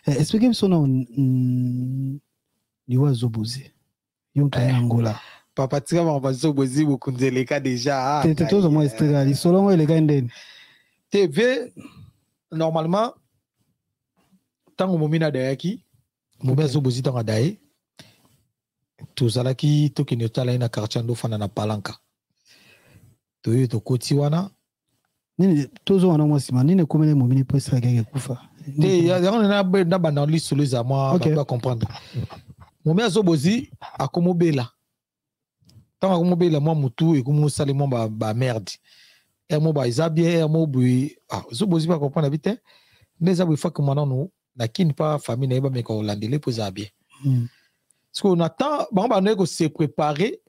Expliquez-moi son nom. Liwa Zobozi. Yonka Angola. Papa tika ma Zobozi bokunzeleka déjà. T'es tous au moins extrait. Selon les gars indien. TV normalement tant momina dayaki. Momina Zobozi tant daye. Tozalaki to kinotala ina quartier ndo fana na palanka. Toyo to koti wana. Nini tozo wana mwasima nini komene momini pesa gege kufa. Te ya na banda li solo za moi pas comprendre. Momina Zobozi akomobela. Tant akomobela moi mutu e komo sale mo ba merde. E mo ba izabie e mo bui Zobozi pas comprendre vite. Neza bui fa komana no na kin pa famille na ba me ko landele po zabie. Parce qu'on attend, bon, on va se préparer.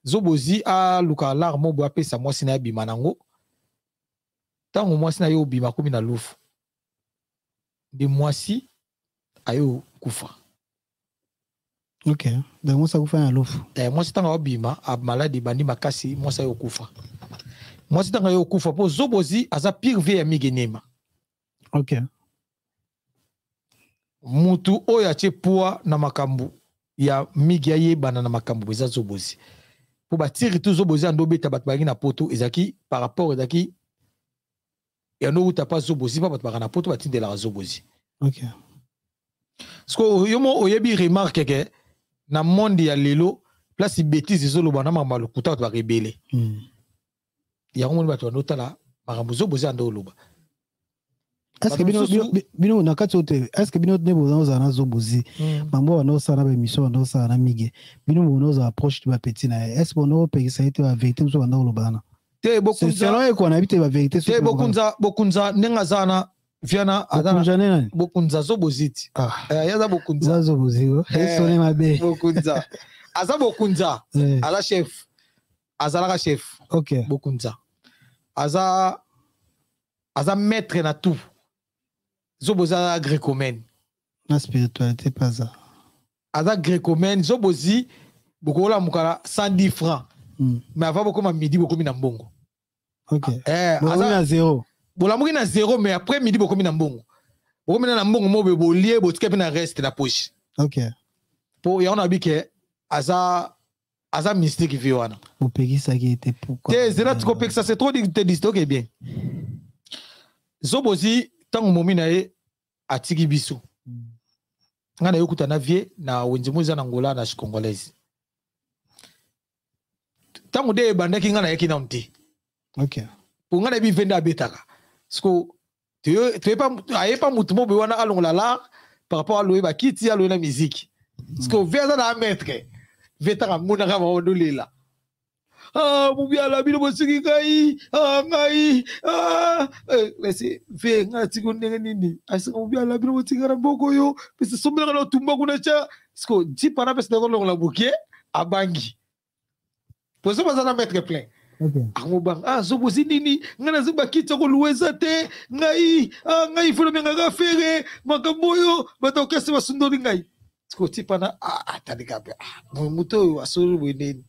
Zobozi a luka l'arme bo apé sa moi sina bimanango. Tant au moins sina yo bima komi na louf. De moisi ayo kufa. OK. Donc moi ça kufa na louf. Moi c'est tant bima a maladie bandi makasi moi ça yo kufa. Moi c'est tant yo kufa pour Zobozi aza pire vie amigenema. OK. Mutu oya che poa na makambu. Ya migia ye bana na makambo eza Zobozi pour batiri tout Zobozi ando beta bat bagi na poto ezaki par rapport ezaki ya no uta pas Zobozi pas bat bagi na poto batinde la Zobozi. OK. Parce que yomo oyebi remarque que na monde ya lelo place bêtise zolo bana mama lokuta ba rebelle. Ya ko ba to notala makambo Zobozi ando loba. Est-ce que bino na kati hotel est-ce que bino nebo na Zobozi mambo wana osana ba émission wana osana na mige bino bono za approche de ba petit na est-ce que bono pekisa ite ba vérité so banda olobana te bokunza selon ko na bite ba vérité te bokunza nenga zana viana adana bokunza Zobozi yaza bokunza Zobozi sone mabe bokunza aza bokunza ala chef azala chef. OK bokunza aza maître na tout. Zobozi a gréco-mène. La spiritualité pas ça. Aza gréco-mène, Zobozi bokola mukala 110 francs. Mais avant beaucoup ma midi beaucoup mina mbongo. OK. Aza zéro. Bola mukina zéro mais après midi beaucoup mina mbongo. Beaucoup mina na mbongo mo be lié bo tike na reste na poche. OK. Pour ya on a dit que aza mystique viwana. Au pays ça qui était pourquoi. Te zela tiko pek ça c'est trop dit te dis OK bien. Zobozi tango momina ye atiki biso. Ngana yokuta na vie na wenzimuza na Angola na Congolaise. Tango de bandaki ngana yeki na mti. OK. Pour ngana bi venda betaka. Sko tu pas aye pas mutumo be wana alongola la par rapport à loeba kiti à loena musique. Sko veza na maître. Vetaka muna kama odolela. Mubiala bino bosiki kai ngai laisse ve ngana tiko ndenge nini asika mubiala bino bosiki na boko yo pese sombela na tumba kuna cha sko di pana pese na ko la bouquet abangi poso bazana mettre plein. OK amobang Zobozi nini ngana ziba kitso ko luweza te ngai funa menga fere makambo yo batokese basundoli ngai sko ti pana tandika pe muto asuru bwineni.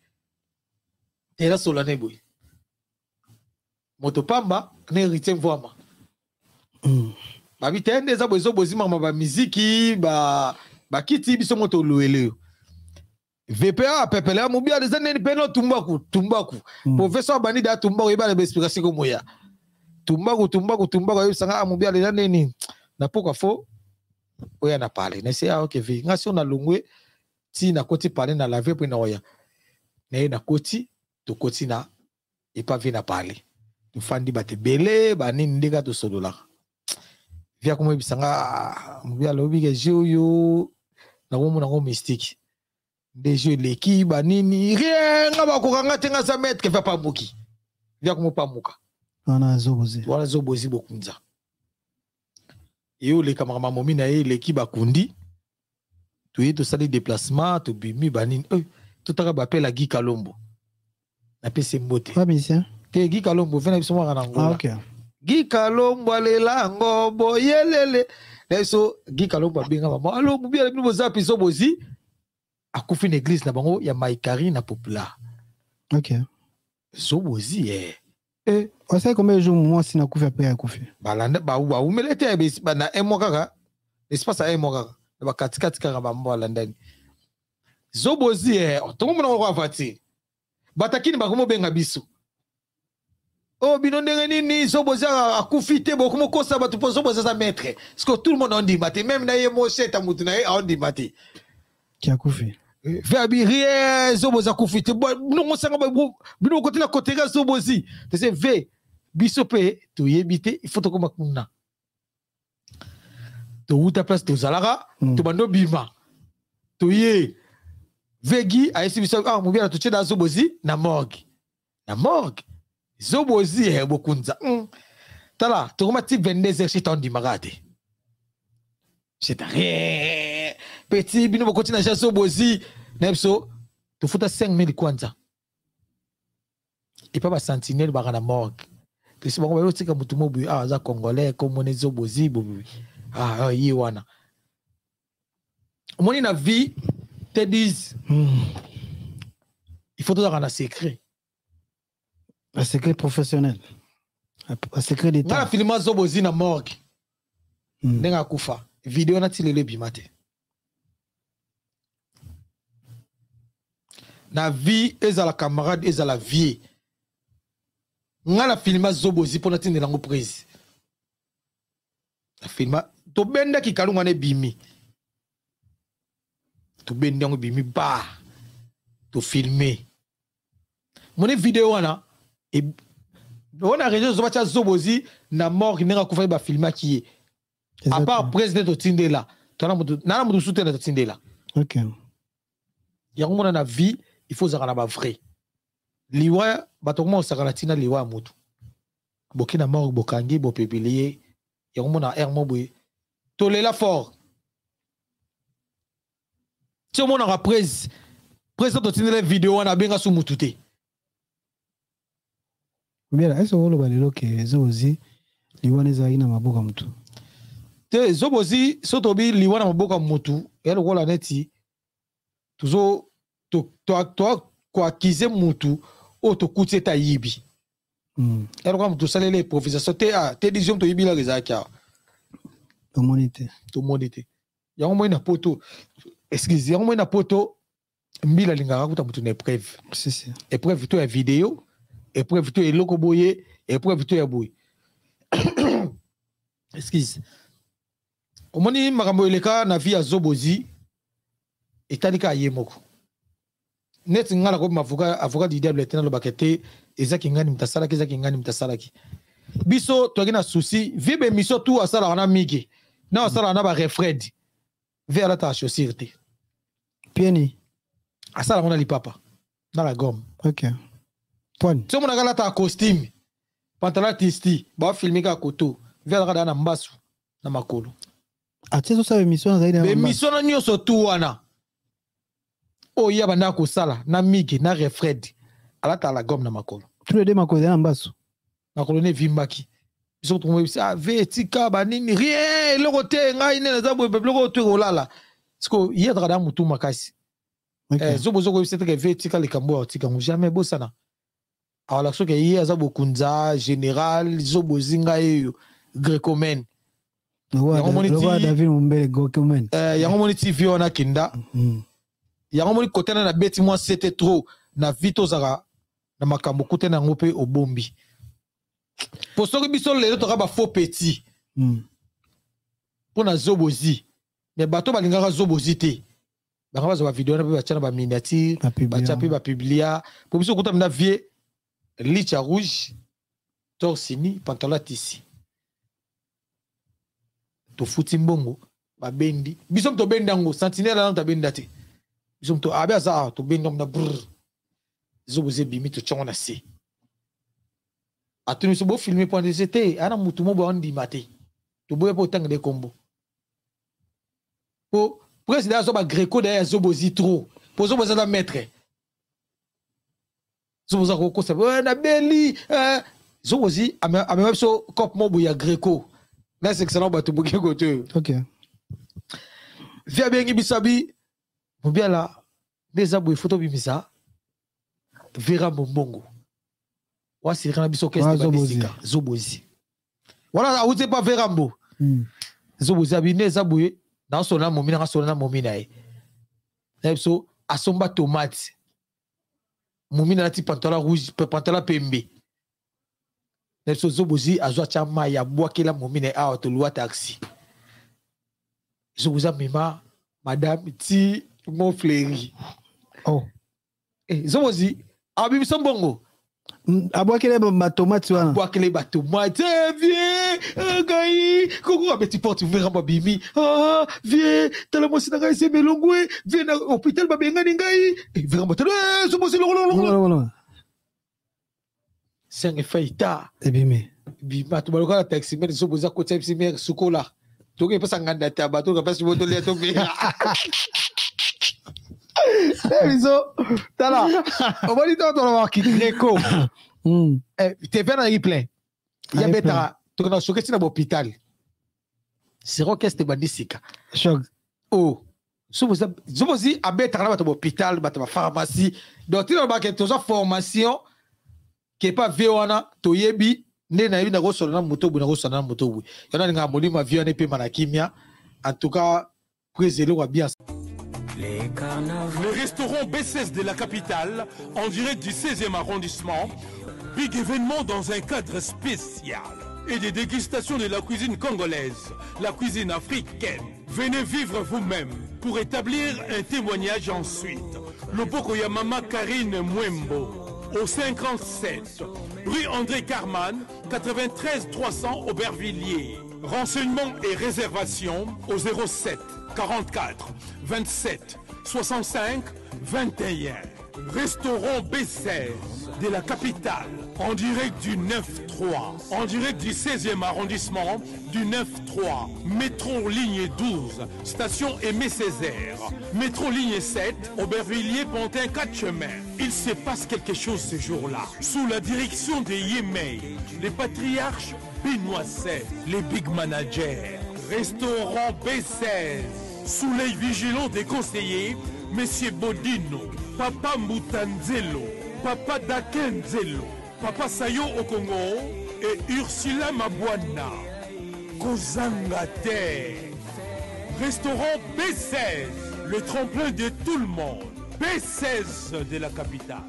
Et là, solane boy. Motopamba, ne héritier voama. Babi tende za bozo bozima ma ba miziki ba kiti biso moto luele. VPA pepele mobia des années peno tumbaku. Professeur bani da tumbaku yeba le explication ko moya. Tumbaku yebsanga mobia des années ni. Na pourquoi faux? Oya na parler. Na c'est OK vi. Ngasi on a longwe ti na koti parler na laver pour na oya. Na koti to kotina et pas venir parler tu fandi bate belé ba nini ndeka to solola via comme bisanga mbia lobi ke joyo na ko mystique des jeux l'équipe ba nini rien ngaba ko kanga tenga sa mettre que va pas muki via comme pas muka wana Zobozi bokunza yo le cameraman momi na l'équipe bakundi tu yi to sali déplacement to bimi ba nini to taka ba appel à Guy Kalombo. Apese mbote. Pas bien. Te Guy Kalombo vena biso mwana Angola. OK. Guy Kalombo alela ngobo yelele. Leso Guy Kalombo benga mama. Allo mubia bino bozapi Zobozi. Akufi na église na bango ya Maikari na Popula. OK. Zobozi on sait combien de jours moi si na kufi après akufi. Balanda ba umelete ba na un mois kaka. l'espace à moka ba katikati kaka ba mbala ndani zobozi to mona ko afati batakini ba komo benga biso oh bino ndenge nini zobozi akufite beaucoup mo kosa ba to zobozi za maître parce que tout le monde on dit maté même na ye mo cheta mutu na ye on dit maté qui a kufi Verbi rien zobozi akufite bino ngosanga ba bino côté la côté ga zobozi c'est v bisope to yebite il faut to koma kuna to uta place to zalaka to bando bima to ye vegi a esi biso mubia to cheda zobozi na morgue zobozi bokunza tala to koma type 22h chez tondi magate c'est rien petit bino bokoti na zobozi nepso to futa 5000 kwanza et pas ba sentinelle ba na morgue que si ba tika mutu mobu za congolais comme on zobozi bobu yi wana moni na vie te disent il faut tout avoir un secret professionnel un secret d'état ngala filma zobozi na morgue ndenga kufa vidéo na tilele bimate na vie ezala camarade ezala vie ngala filma zobozi pona tindela ngo prise la filma to benda ki kalunga ne bimi to benda ngo bimi ba to filmer mon vidéo wana et on a réseau zobacha zobozi na mort nenga kufa ba filma ki à part président to tindela to na mutu soutena to tindela OK ya ngona na vie il faut zara na ba vrai liwa batokoma osakana tina liwa mutu bokina mort bokangi bo publier ya ngona air mobwe to lela fort ti omona ka président to tindela vidéo wana benga su mutu te bien est-ce que vous balelo que zobozi liwa nezali na maboka mutu te zobozi sotobi liwa na maboka mutu elo kola neti tuzo to kwa kize mutu o to kutse ta yibi elo kwa mutu salele improvisation te dixième to yibi la rezaka to monite yango mo na poto excuse yango mo na poto mbila lingaka kuta mutu na épreuve si épreuve to ya vidéo épreuve to eloko boye épreuve to ya boye excuse omoni makambo eleka na vie ya zobozi etalika yemoko net ngala ko avocat du diable etena lo bakete ezaki ngani mtasalaki ezaki ngani mtasalaki biso to na souci vie be mission tout asala na miki na asala na ba refred vers la ta chaussure pieni asala on a lipapa na la gomme OK point so mona kala ta costume pantalon tisti ba filmer ka koto vers la na mbasu na makolo atezo sa émission zaidi na émission na nyoso tu wana o ya banda ko sala na migi na refred alata la gomme na makolo tous les deux makolo na mbasu makolo ne vimbaki biso to mo bisa vetika ba nini rien le côté ngai ne za bo peuple ko to olala siko yedra da mutu makasi zobozo ko bisa te vetika le kambo otika ngo jamais bosana ala so ke yi za bokunza général zobozinga yo grecomen David Mumbele grecomen yango moni TV ona kinda yango moni kotana na beti moi c'était trop na vito zaka na makambo kutena ngope obombi pour so que biso le to ba faux petit pour na zobozi mais bato balingaka zobozi te banga bazo ba vidéo na ba tchana ba miniature ba tchapi ba publier pour biso kutana na vie licha rouge torsini pantalon tisi to futi mbongo ba bendi biso to bendango sentinelle na ta bendate biso to abia za to bendom na brr zoboze bimi to chona se atuni so bo filmer point de c'était ana mutu mo bo andi maté to boye po tang de combo po président so ba greco de zobozi trop po zoboza la maître zoboza ko se na beli zobozi ame so cop mo bo ya greco là c'est excellent ba to boke ko to OK via bien bisabi mo bien là déjà bo photo bimisa vera mbongo wasi kana biso keste ba bisika zobozi voilà a ute pas vera mbo zobozi abine zabouye dans son âme momina son âme momina so asomba tomate momina na ti pantalon rouge pantalon pembe so zobozi azwa chama ya bwakela momina awa to loi taxi zobozi mema madame ti mon fleuri oh zobozi abi bisambongo abwakele ba tomate wana abwakele ba tomate viens ngai koko abeti porte ouvert ba bimi viens tala mosi na ngai se melongwe viens na hôpital ba benga ngai vraiment tala zobozi lo c'est faita ebime bima to baloka taxi mais zobozi ko taxi mais sukola to ke pesa nganda ta ba to ka pesa boto le to be so tala on va dire dans la qui Greco t'es bien en replay il y a beta tu connais ce que c'est dans l'hôpital c'est roqueste bandisika choc oh zobozi a beta dans l'hôpital dans la pharmacie donc tu dans la quelque formation qui est pas viona to yebi ne na yebi na go sona moto bu na go sona moto bu yana nga molima viona pe manakimia en tout cas préselo wa bien. Le restaurant B16 de la capitale, en direct du 16e arrondissement, big événement dans un cadre spécial. Et des dégustations de la cuisine congolaise, la cuisine africaine. Venez vivre vous-même pour établir un témoignage ensuite. Loboko Yamama Karine Mwembo, au 57, rue André Carman, 93 300 Aubervilliers. Renseignements et réservations au 07 44 27 65 21. Restaurant B16 de la capitale, en direct du 9-3, en direct du 16e arrondissement du 9-3, métro ligne 12, station Aimé Césaire, métro ligne 7, Aubervilliers, Pontin, 4 chemins. Il se passe quelque chose ce jour-là, sous la direction des Yémei, les patriarches Benoît, les big managers. Restaurant B16, sous l'œil vigilant des conseillers, Monsieur Bodino, Papa Mutanzelo, Papa Dakenzelo, Papa Sayo Okongo et Ursula Mabwana. Kozangate. Restaurant B16, le tremplin de tout le monde. B16 de la capitale.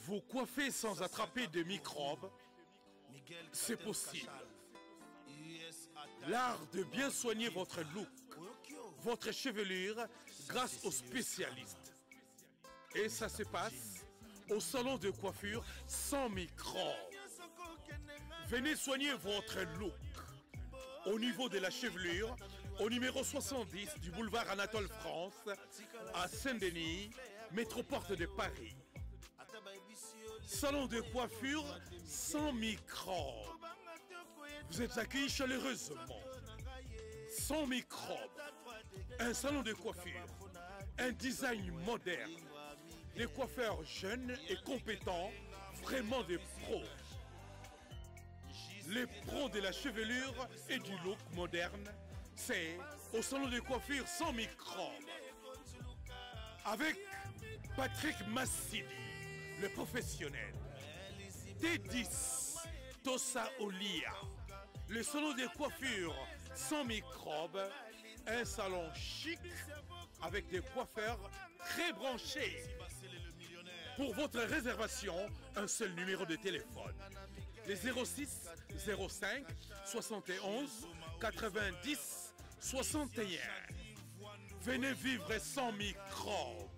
Vous coiffez sans attraper de microbes, c'est possible. L'art de bien soigner votre look, votre chevelure, grâce aux spécialistes. Et ça se passe au salon de coiffure sans microbes. Venez soigner votre look au niveau de la chevelure, au numéro 70 du boulevard Anatole France, à Saint-Denis, métroporte de Paris. Salon de coiffure sans microbes. Vous êtes accueillis chaleureusement. Sans microbes. Un salon de coiffure. Un design moderne. Des coiffeurs jeunes et compétents. Vraiment des pros. Les pros de la chevelure et du look moderne. C'est au salon de coiffure sans microbes. Avec Patrick Massidi, le professionnel. T10, Tosa Olia, le salon de coiffure sans microbes, un salon chic avec des coiffeurs très branchés. Pour votre réservation, un seul numéro de téléphone. Les 06 05 71 90 61. Venez vivre sans microbes.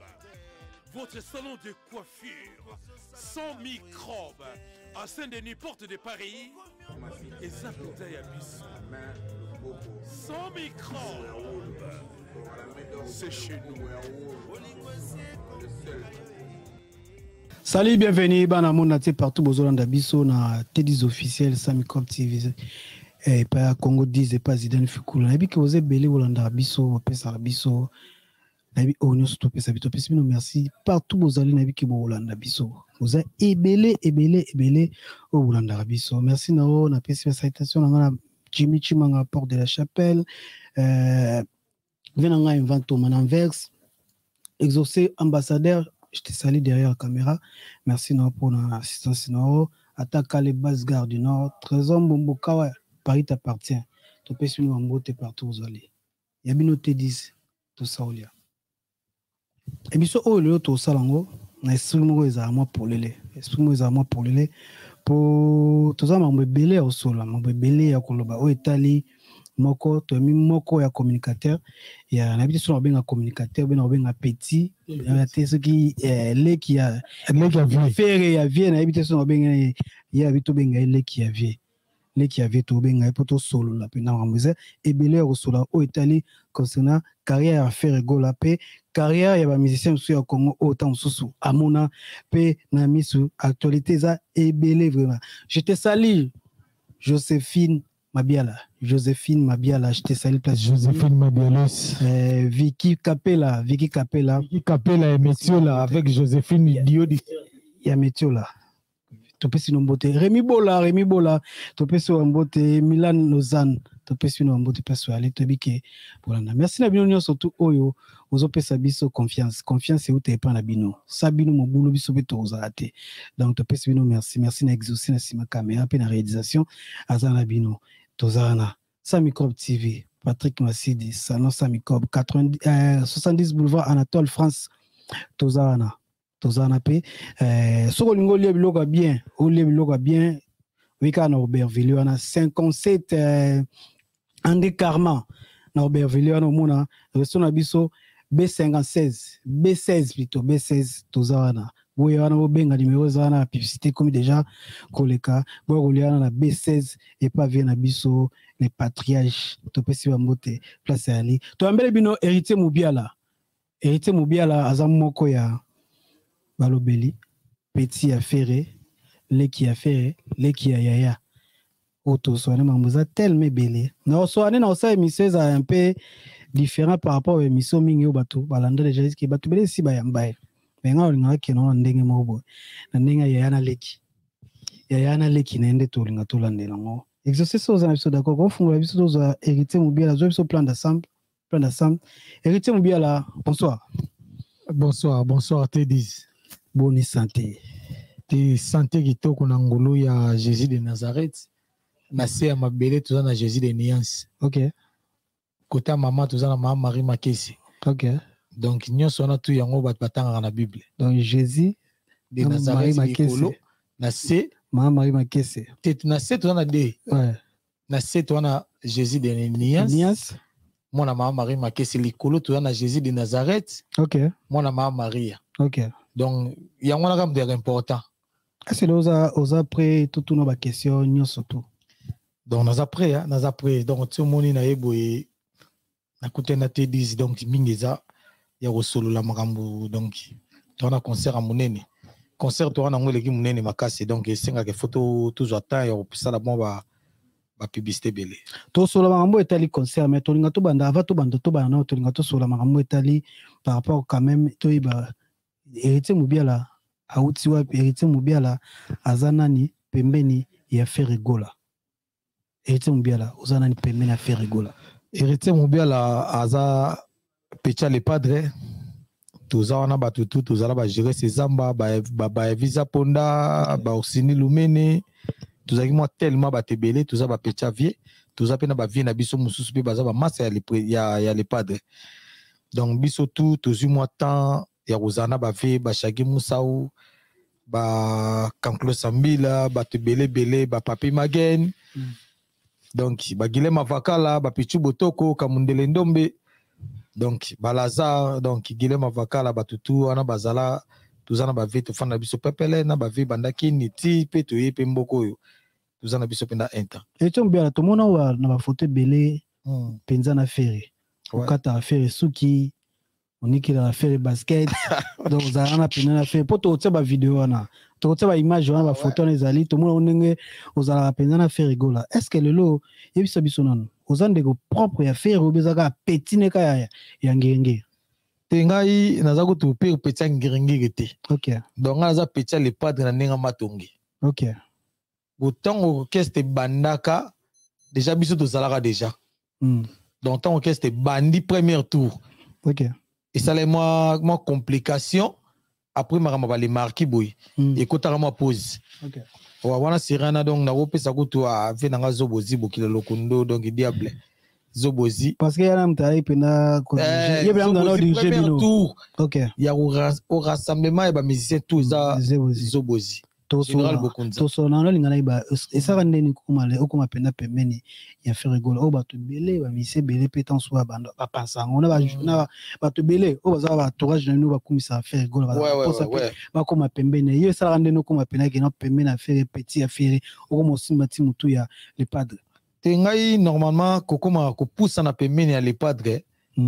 Votre salon de coiffure sans microbes à Saint-Denis, porte de Paris et Zapita Yabis. Sans microbes, c'est chez nous. Salut, bienvenue. Bana mona te partout bozolanda biso na T10 officiel sans microbe TV. Et pas Congo 10 et pas Zidane Fikula. Na biki oze belé olanda biso, pesa biso. Nabi onyo surtout pesa bito pesa bino merci partout bozali nabi ki bo olanda biso. Vous êtes ebele o olanda biso. Merci nao na pesa salutation na Jimmy Chimanga porte de la Chapelle. Venanga invento mananvers exaucé ambassadeur Je te salue derrière la caméra. Merci pour l'assistance. Attaque les bases gardes du Nord. Trésor Mbombokawa, Paris t'appartient. Tu peux suivre en beauté partout où vous allez. Yabino te disent tout ça. Et bien, oh, le tout ça, exprime-moi les armes pour les. Exprime-moi les armes pour les. Pour tout ça, je belé au sol. Je belé à Koloba. Au Italie, moko, tu as mis moko ya communicateur. Il y a un habitude sur un communicateur, un petit. Il y a ce qui est lait qui a fait et il y a habitude sur un il y a habitude lait qui a vu. Les qui avaient tout bien pour solo la peine en musée et belé au solo au Italie concernant carrière à faire gola paix carrière ya ba musicien sur au Congo autant sous amona paix na misu actualité ça et belé vraiment je te salue Joséphine Mabiala je te salue place Joséphine Mabiala Vicky Capella et monsieur là avec Joséphine Dio il y a monsieur là Topesi Nombote, Rémi Bola, Topesi Nombote, Milan Lausanne, Topesi Nombote, Passo Ale, Tobike, Bolanda. Merci Nabino, surtout Oyo, Ozope Sabiso, confiance et où t'es pas Nabino. Sabino, mon boulot, biso beto ozate. Donc, Topesi Bino, merci na exaucé na sima caméra, pe na réalisation, Azan Nabino, Tozana, Samicop TV, Patrick Massidi, Salon Samicop, 70 boulevard Anatole, France, Tozana. Tozanape Sokolingo Lebiloga bien, Wika na Aubervilliers, on a 57 André Karma na Aubervilliers, on a mona restons abiso B16 plutôt B16 Tozana. Oui, on a benga numéro zana publicité comme déjà koleka. Bon, on a na B16 et pas vient abiso les patriarches. Topesi Bambote place ali. To ambele bino héritier Mubiala azam moko ya Balobeli, Petit affaire, Leki affaire, Leki ayaya. Auto soane mamouza tellement belé. Na soane na osa émission un peu différent par rapport à émission mingi au bateau. Balanda déjà dit que bateau belé si bayambaye. Mais nga olinga ke no ndenge mobo. Na ndenge yaya na Leki. Yaya na Leki na ende to linga to landela ngo. Exaucer ça aux épisodes d'accord. Ko funga biso zo héritier Mubiala zo biso plan d'ensemble. Héritier Mubiala, bonsoir. Bonsoir Tédis. Bonne santé. Te santé kitoko na ngolo ya Jésus de Nazareth. Na se ya mabele toza na Jésus de Niance. OK. Kota maman toza na maman Marie Makesi. OK. Donc nyonso na tu yango bat batanga na Bible. Donc Jésus de Nazareth likolo na se maman Marie Makesi. Te na se toza na de. Ouais. Na se toza na Jésus de Niance. Mona maman Marie Makesi likolo toza na Jésus de Nazareth. OK. Mona maman Maria. OK. Donc, il y a un peu important. Est-ce que vous avez toutes nos questions surtout? Donc, nous après. Donc, tout le monde est éboué. Na côté na te dis donc mingeza ya solo la makambo donc tu as un concert à Munene. Concert tu as un ngole ki Munene makasi donc senga ke photo toujours attend ya ça la bon ba publicité belé. To solo makambo etali concert mais to linga to banda ava to banda to bana to linga to solo makambo etali par rapport quand même to iba héritier Mubiala autiwa héritier Mubiala azanani pembeni ya faire gola. Héritier Mubiala azanani pembeni ya faire gola. Héritier Mubiala aza pecha le padre toza wana batutu tozala ba gérer ses zamba ba visa ponda ba osini lumene tozaki moi tellement ba tebele toza ba pecha vie toza pena ba vie na biso mususu pe baza ba massa ya le padre. Donc biso tout tozu moi temps ya rozana ba ve ba shagi musau ba kanklo sambila ba tebele bele ba papi magen. Donc ba Guilhem Vakala ba pichu botoko kamundele ndombe. Donc Balazar donc Guilhem Vakala ba tutu ana bazala tuzana ba ve to fana biso pepele na ba ve bandaki niti pe to yepe mboko yo tuzana biso penda enta. Et tu mbia to mona wa na ba photo bele penza na fere. Okata affaire suki on est la faire basket donc ça on a pena na faire poto tsa ba vidéo na to tsa ba image na ba photo na zali to mona onenge ozala pena na faire rigola. Est-ce que le lo yebisa biso nanu ozande ko propre ya faire obezaka petine ka ya ngenge tengai naza ko to pe petit ngenge te. OK. Donc naza petit le padre na nenga matongi. OK. Autant orchestre bandaka déjà biso to zalaka déjà. Donc tant orchestre bandi premier tour. OK. Et ça les moi complication après makambo ba les marquis boy et kotaka moi pause wana sirana donc na opesa kutu a ve nanga zobozi bokila lokundo donc diable zobozi parce que yana mtayi pena tour il y a au rassemblement et ba musiciens tous ça zobozi général Bokunza to so na lingana iba esaka ndeni kumale okoma pena pemeni ya faire rigolo o bato belé ba mise belé petan so bando ba pensa on na bato belé o baza ba tourage na nous ba kumisa faire rigolo ba koma pembene yo esaka ndeni okoma pena ke na pembene na faire petit ya faire okoma simati mutu ya les padres te ngai normalement kokoma ko poussa na pembene ya les padres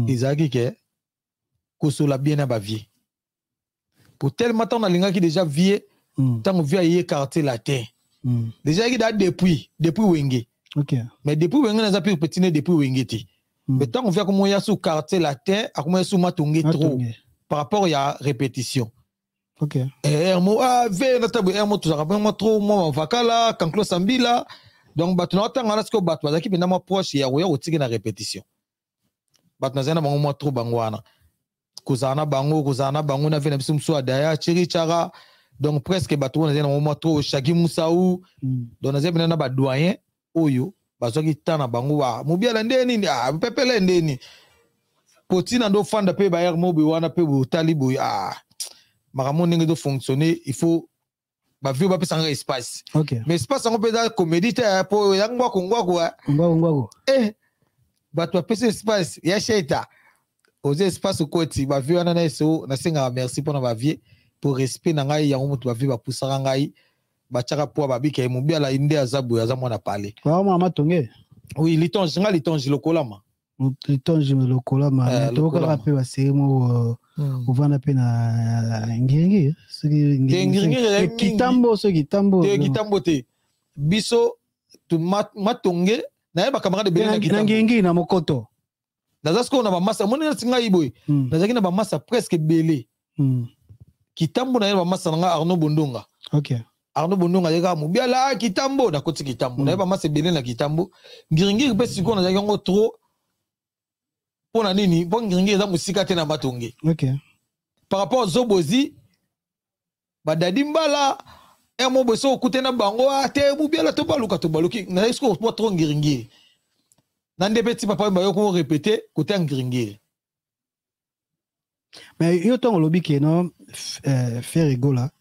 ezaki ke ko so la bien na ba vie pour tellement temps na linga ki déjà vie tant que vient écarter la terre. Déjà il a depuis Wenge. Mais depuis Wenge n'a pas pu petit depuis Wenge. Mais tant qu'on vient comment il y a sous carter la terre, à comment il y a sous matongé trop par rapport à répétition. Hermo ve notre hermo tout ça rappelle trop moi vakala quand Claude Sambila donc batu na tanga na sko batu bazaki pena moi proche ya oya otiki na répétition. Batu na zana bango moi trop bangwana. Kozana bango na vena biso mso adaya chiri chara. Donc presque bateau na moment trop Shagi Moussaou donc na zebena na ba doyen oyo bazoki tana bango wa mubiala ndeni pepele ndeni potina ndo fanda pe ba yer mobi wana pe bo talibo makamo ndenge do fonctionner il faut ba vieux ba pesa espace mais espace ngo pesa comédie po yangwa ko bato pesa espace ya sheta aux espace côté ba vieux na eso na senga merci pour na ba vieux pour respect na ngai ya mutu ba vie ba pusaka ngai ba chaka po ba bika mubi ala inde azabu ya zamona parler wa matonge oui litonge lokolama to ka rapé ba semo uvana pe na ngiringi kitambo te biso tu matonge na ba camarade de na ngiringi na mokoto nazasko na ba massa moni singa iboy nazaki na ba massa presque belé Kitambo na yeba masa nga Arnaud Bondonga. Arnaud Bondonga yega mubiala Kitambo na koti Kitambo. Na yeba masa belé na Kitambo. Ngiringi pe siko na yango trop. Pona nini? Bon ngiringi eza musika te na matonge. Par rapport aux Zobozi badadi mbala emo beso okute na bango te mubiala to baluki. Na esko po trop ngiringi. Na ndepeti papa ba yoko répéter côté ngiringi. Mais yo ton lobby qui non faire rigola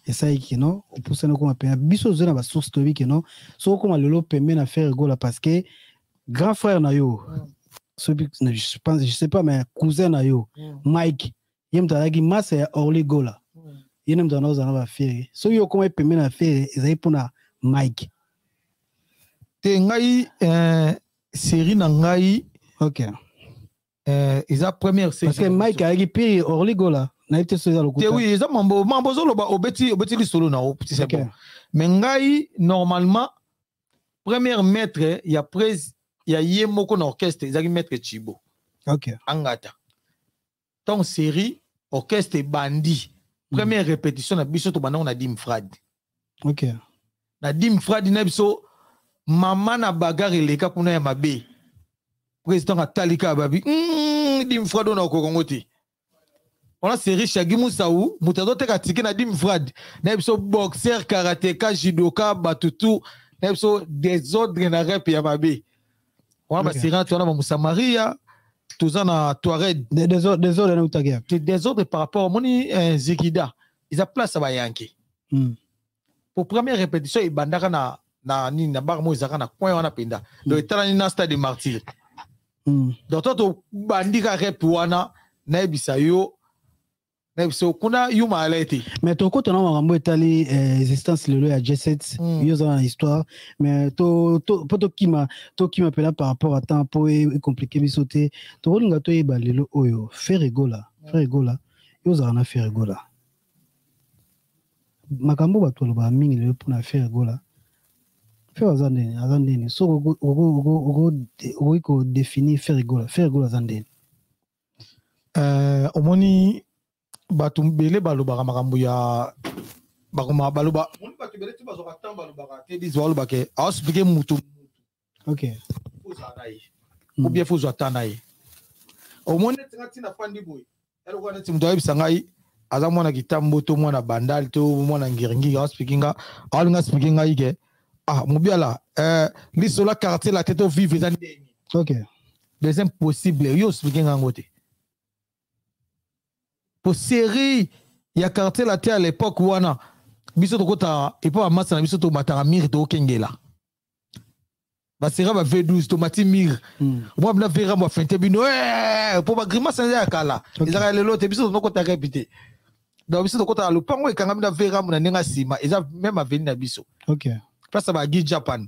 et ça qui non pour ça nous comme appelle biso zona ba source lobby qui non so comme le permet na faire rigola parce que grand frère na yo je sais pas mais cousin na yo Mike yem talaki massa Orly Gola yenem dans za na ba faire so yo comme permet na faire ezai pona Mike te ngai série na ngai ils a première série parce que Mike a équipé Orly Gola na été sur le côté oui ils a mambo zolo ba obeti li solo na o petit c'est bon mais ngai normalement première maître il y a prise il y a yemoko na orchestre ils a maître Chibo angata ton série orchestre bandi première répétition na biso to bana on a Dimfrad na Dimfrad na biso mama na bagarre leka kuna ya mabe président Atalika babi Dimfrad na Kongo te on a série Shagi Moussaou mutado te katiki na Dimfrad na biso boxeur karatéka judoka batutu na biso désordre na rap ya mabe on a série on a Moussa Maria tous na Touareg désordre na utagia désordre par rapport moni Zikida ils a place ba yanki pour première répétition ibandaka na nini na bar mo izaka na coin wana penda donc etala na stade de martyr donc to bandika rep wana na ebisa yo na ebiso kuna yuma alete mais to ko to na makambo etali existence lelo ya J7 yo za na histoire mais to kima pela par rapport à temps po e compliqué bisote to linga to e ba lelo oyo faire rigola yo za na faire rigola makambo bato lo ba mingi lelo pona faire rigola faire azandeni so go définir faire rigola azandeni omoni bato mbele balobaka makambo ya bakoma baloba moni bato mbele ti bazoka tan balobaka te dizi balobake aosplike mutu fozala ye ou bien fozwa ta na ye omoni netinga ntina fandi boye eloko neti mutu ayebisa ngai aza mwana kitambo to mwana bandal to mwana ngiringi ga speakinga alinga speakinga ike mobiala lisola quartier la tête vivre dans OK des impossible yo speakinga ngote pour série ya quartier la tête à l'époque wana biso to kota et pas massa na biso to matara mir to kengela basera ba V12 to mati mir moi na vera mo fente bino pour ba grimace ya kala ezaka lelo te biso no kota répéter donc biso to kota lupango ekanga na vera mo na nenga sima eza même avenir na biso OK place ba gi Japan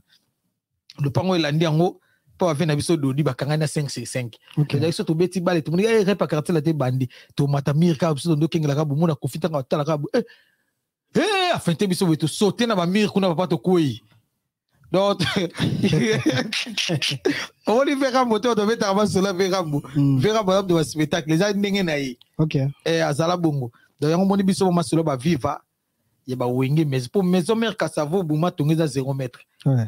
lupango elandi yango po avenir na biso dodi bakanga na 5 donc biso to beti bale to moni repa quartier la te bandi to mata mir ka biso ndo kengela ka bomona kofita ka tala ka afinte biso wetu sauter na ba mir kuna papa to koi donc on y verra moteur de mettre avant cela verra de spectacle les gens ndenge na yi OK azala bongo donc on moni biso ma solo ba viva ya ba wenge mais pour maison mère kasavo buma tongeza 0 mètre ouais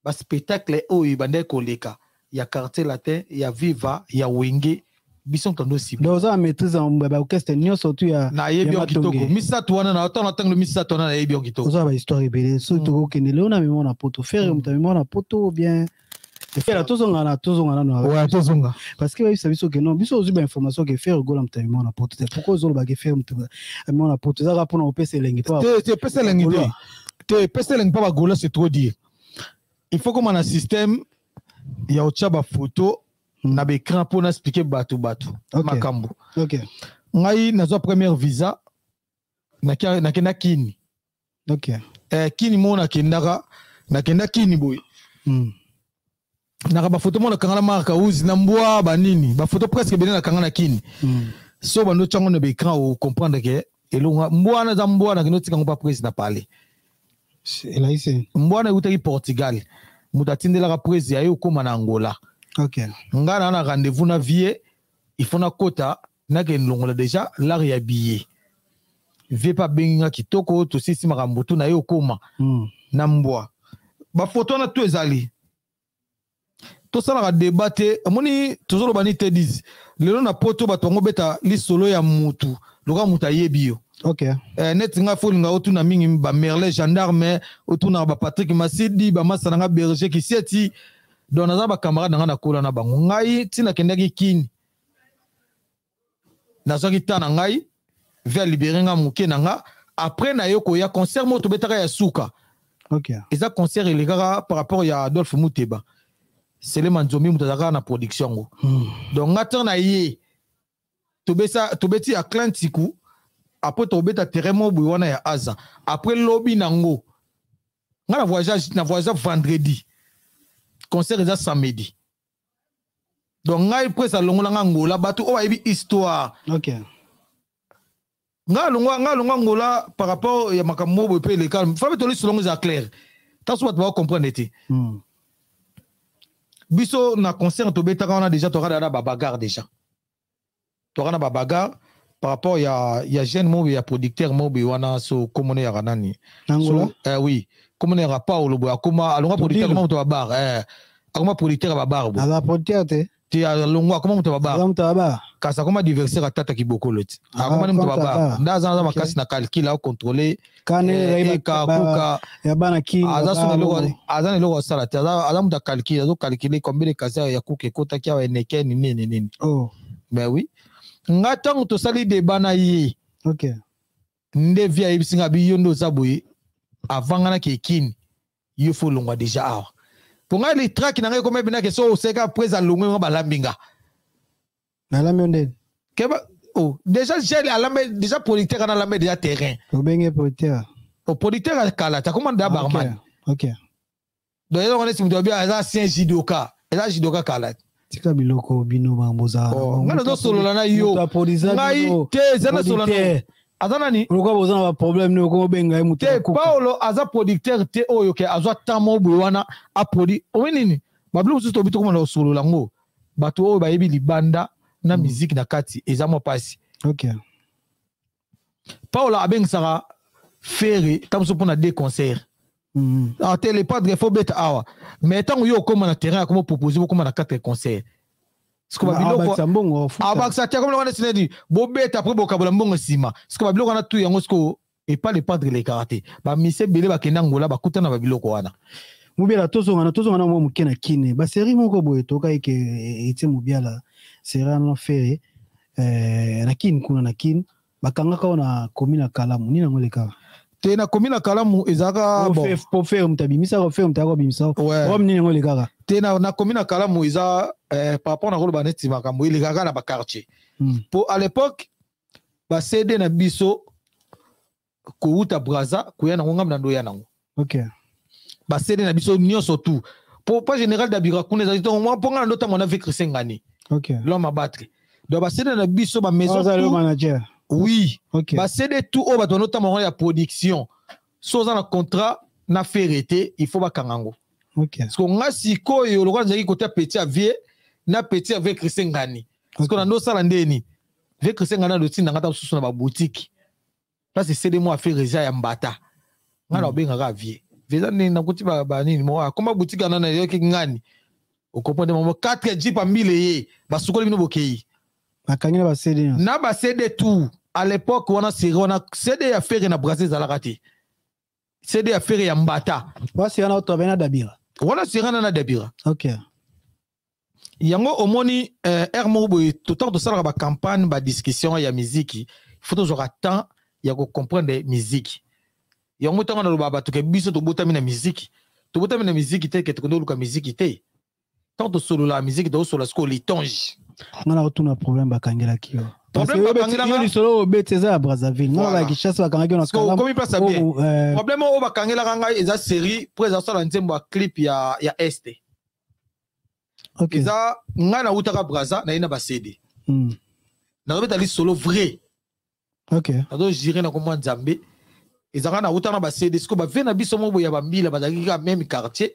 ba spectacle oyo bande koleka ya quartier latin ya viva ya wenge biso tondo sibo donc ça maîtrise en ba orchestre nyo surtout ya na yebi kitoko misa tuana na autant tango misa tuana na yebi kitoko ça ba histoire ebele surtout ko kende leona memo na poto faire memo na poto bien faire tozonga na ouais tozonga parce que ça biso que non biso aussi ba information que faire gola memo na poto pourquoi zo ba que faire memo na poto ça rapona au PC lengi pas te PC lengi te PC lengi pas ba gola c'est trop dire il faut comme un système ya ochaba photo na be écran pour expliquer batu makambo OK ngai nazo première visa na kini OK kini mona kendaka na kini boy na ba photo mona kangana marka uzi na mbwa banini ba photo presque bene na kangana kini so bando chango na be écran ou comprendre que elonga mbwa na za mbwa na kinotika ngopa presse na parler là ici mbwa na utaki Portugal mutatindela ka presse ya yo koma na Angola OK ngana na rendez-vous na vie il faut na kota na ke longola déjà l'art ya billet vie pas benga kitoko to sisi makambutu na yo koma na mbwa ba photo na to ezali to sala ka débattre amoni toujours bani te disent lelo na poto batongo beta li solo ya mutu loka muta yebio OK net nga folinga otuna mingi ba Merle gendarme otuna ba Patrick Masidi ba Masana berger ki sieti donc naza ba camarade nga na kola na bango ngai tina kendaki kini nazo ki tana ngai vers libérer nga muke na nga après na yoko ya concert moto betaka ya suka OK eza concert elegaka par rapport ya Adolphe Muteba c'est le manzomi mutazaka na production ngo donc ngata na ye to beti ya Atlantiku après to beta terrain mo wana ya Aza après lobby nango nga na voyage vendredi concert eza samedi donc ngai presa longola nga ngola batu o bayibi histoire OK nga longola ngola par rapport ya makambo bo pe le calme fa beto lisi longo za clair taso batu ba comprendre te biso na concert to beta kana déjà to rada ba bagarre déjà to rada ba bagarre par rapport ya jeune mo ya producteur mo be wana so komone ya kanani Angola oui komone ya Paulo bo akoma alonga producteur mo to ba bar akoma producteur ba bar bo ala producteur te alonga akoma mo to ba bar kasa akoma diversaire atata kibokolo ti akoma ni mo to ba bar ndaza za makasi na calcul au contrôler kane ka ya bana ki aza ne loko sala te aza mo ta calcul azo calculer combien de kasa ya kuke kota kia eneke nini oh mais oui nga tango to sali débat na ye OK nde via ibisinga bi yondo zaboye avant ngana ke kini yo fo longwa déjà awa pour nga les track na ngai comme bina ke so seka après à longwa ba lambinga na lambe ke ba oh déjà j'ai alambe déjà producteur na lambe déjà terrain obenge producteur o producteur kala ta comment da barman OK donc on est simdo bien za ancien judoka kala tika biloko bino bamboza ngana do solo na yo ngai te zana solo na azana ni pourquoi vous avez un problème ne ko benga muté Paulo aza producteur te oyo ke azwa tamo bwana a produit owenini bablu to bito ko na solo lango bato oyo bayebi libanda na musique na kati ezamo pasi OK Paulo abengisaka fere tamso pona deux concerts a télé pas de faut bête awa mais tant yo comme na terrain comme proposer comme na 4 concerts Ce que babiloko abaksa tia comme on a dit bobeta après bokabola mbongo sima. Ce que babiloko na tout yango sko et pas les perdre les karaté. Ba mise belé ba kenda ngola ba kutana babiloko wana. Mubiala tozongana mo mukena kine. Ba série moko boye toka eke ete Mubiala série no fere na kin kuna na kin bakanga ka na komina Kalamu ni na ngoleka. Te na komina Kalamu ezaka bon pour faire mutabimisa ko faire mutako bimisa. Rom ni ngoleka. Te na komina Kalamu eza par rapport na rolo baneti makambo ile kaka na ba quartier. Pour à l'époque ba CD na biso ko uta braza ko yana ngam na ndo yana ngo. OK. Ba CD na biso nyo surtout. Pour pas général d'Abira kuna za to moi ponga ndota mona avec Chrisengani. OK. L'homme a battre. Donc ba CD na biso ba maison tout manager. Oui. OK. Ba CD tout o ba to notamment ya production. So za na contrat na ferreté, il faut ba kangango. OK. Parce qu'on a siko yo le roi côté petit à vie na petit avec Chrisengani. Parce qu'on a no sala ndeni. Avec Chrisengani na loti na ngata susu na ba boutique. Là c'est CD moi faire déjà ya mbata. Ngala obenga ka vie. Veza ni na kuti ba nini mo comment boutique na yo ki ngani. Au comprendre mo 4 jeep a 1000 ye ba sukoli bino bokei. Bakangina ba CD. Na ba CD tout. À l'époque on a CD ya faire na Brazil za la kati. CD ya faire ya mbata. Wa sirana auto bena dabira. Wala sirana na dabira. OK. Yango omoni ermo boy tout temps de ça ba campagne ba discussion ya musique. Il faut toujours attendre ya ko comprendre musique. Yango tango na loba to ke biso to botami na musique. To botami na musique te ke to ndoluka musique te. Tant de solo la musique do solo sko litonge. On a retourné un problème bakangela kio. Problème bakangela yo solo obeteza à Brazzaville. Non la Kinshasa bakangela na Kalamu. Comme il passe bien. Problème o bakangela kanga eza série présence la nzembo clip ya ST. OK. Eza ngana utaka Brazza na ina ba CD. Na robeta li solo vrai. OK. Ado jire na komwa Nzambe. Eza ngana utana ba CD sko ba vena biso mo boya ba mbila ba dakika même quartier.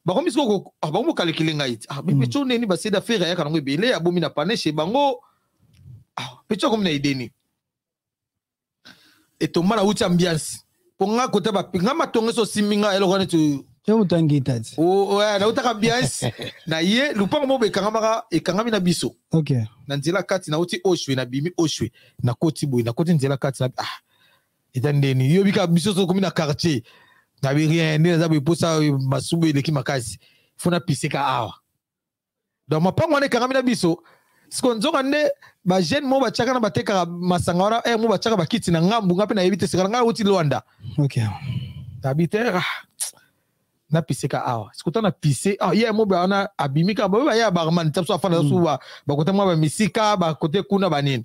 Ba komi sko ba mo kalekile ngai. Mais pecho neni ba CD affaire ya kanango ebele ya bomi na paneche bango. Pecho comme na ideni. Et to mala uti ambiance. Ponga kota ba pinga matonga so siminga elokone tu yo mutangi tati. Oh ouais, na utaka ambiance. Na ye lupango mo be kangama e kangami na biso. OK. Na nzela kati na uti oshwe na bimi oshwe na koti boy na koti nzela kati na etandeni yo bika biso so komi na quartier na bi rien ne za be posa masubu eleki makasi fona piseka awa donc mapango ne kangami na biso siko nzonga ne ba jeune mo ba chaka na bateka masanga wana mo ba chaka bakiti na ngambu ngape na yebite sika nga uti Luanda. OK. Tabitera na piseka awa sikuta na pise ye mo ba na abimika ba ya barman tapso afana suwa ba kote mo ba misika ba kote kuna banini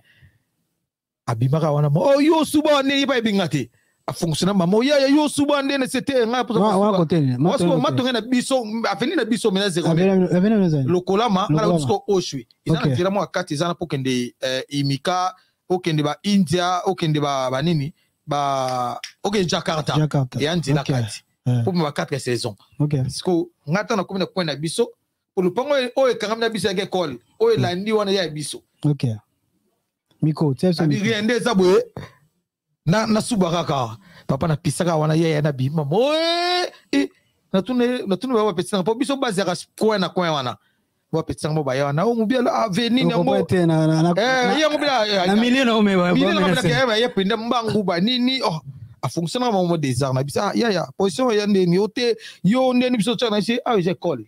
abimaka wana mo yo suba ne ba bingati a fonctionner mamo ya yo suba ne c'était nga pour wa kote ne matonga na biso afeni na biso mena zero lokolama ala usko oshwi ina tira mo akati zana pokende imika okende ba India okende ba banini ba okende Jakarta ya ndila kati pour ma 4 saisons. OK. Parce que ngata na komina point na biso pour le pango o e kangam na biso ya école o e landi wana ya biso. OK. Miko tseso mi riende za boye na subaka papa na pisaka wana ya na bi mamo na tune ba petit na biso base ya coin na coin wana ba petit mo ba ya na o mobile avenue na mo ya mobile na miliona o me ba ya pende mbangu ba nini a fonctionner à moment des armes bisa ya position ya ndeni yote yo ndeni biso tsana chez j'ai call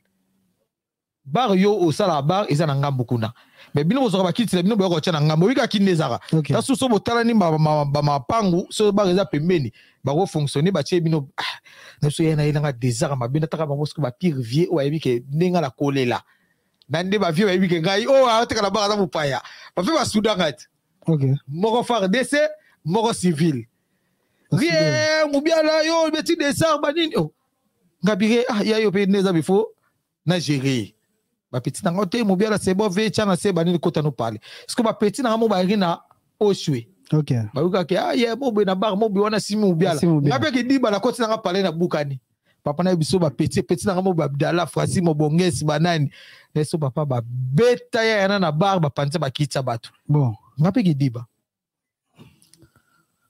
bar yo au sala bar eza na ngambu kuna mais bino bozoka bakiti bino boyo tsana ngambu wika kindezaka ta suso botala ni ba mapangu so bar eza pembeni ba ko fonctionner ba tie bino na so yana ina des armes bino taka ba mosko ba pire vieux o ayebi ke ndinga la kolela nande ba vieux ayebi ke ngai ataka la bar za mupaya ba fi ba sudangat. OK. Moko far décès moko civil. Rien Mubiala yo beti desar banini ngabire ya yo pe neza bifo na gérer ba petit na ngote Mubiala c'est bon ve chana se banini kota no parler parce que ba petit na mo ba rina oshwe. OK. Ba uka ke ya mo be na bar mo be wana simi Mubiala ngabe ke diba na kota na parler na bukani papa na biso ba petit na mo ba Abdallah Frasi mo bongesi banani leso papa ba beta ya na bar ba panza ba kitsa batu bon ngabe ke diba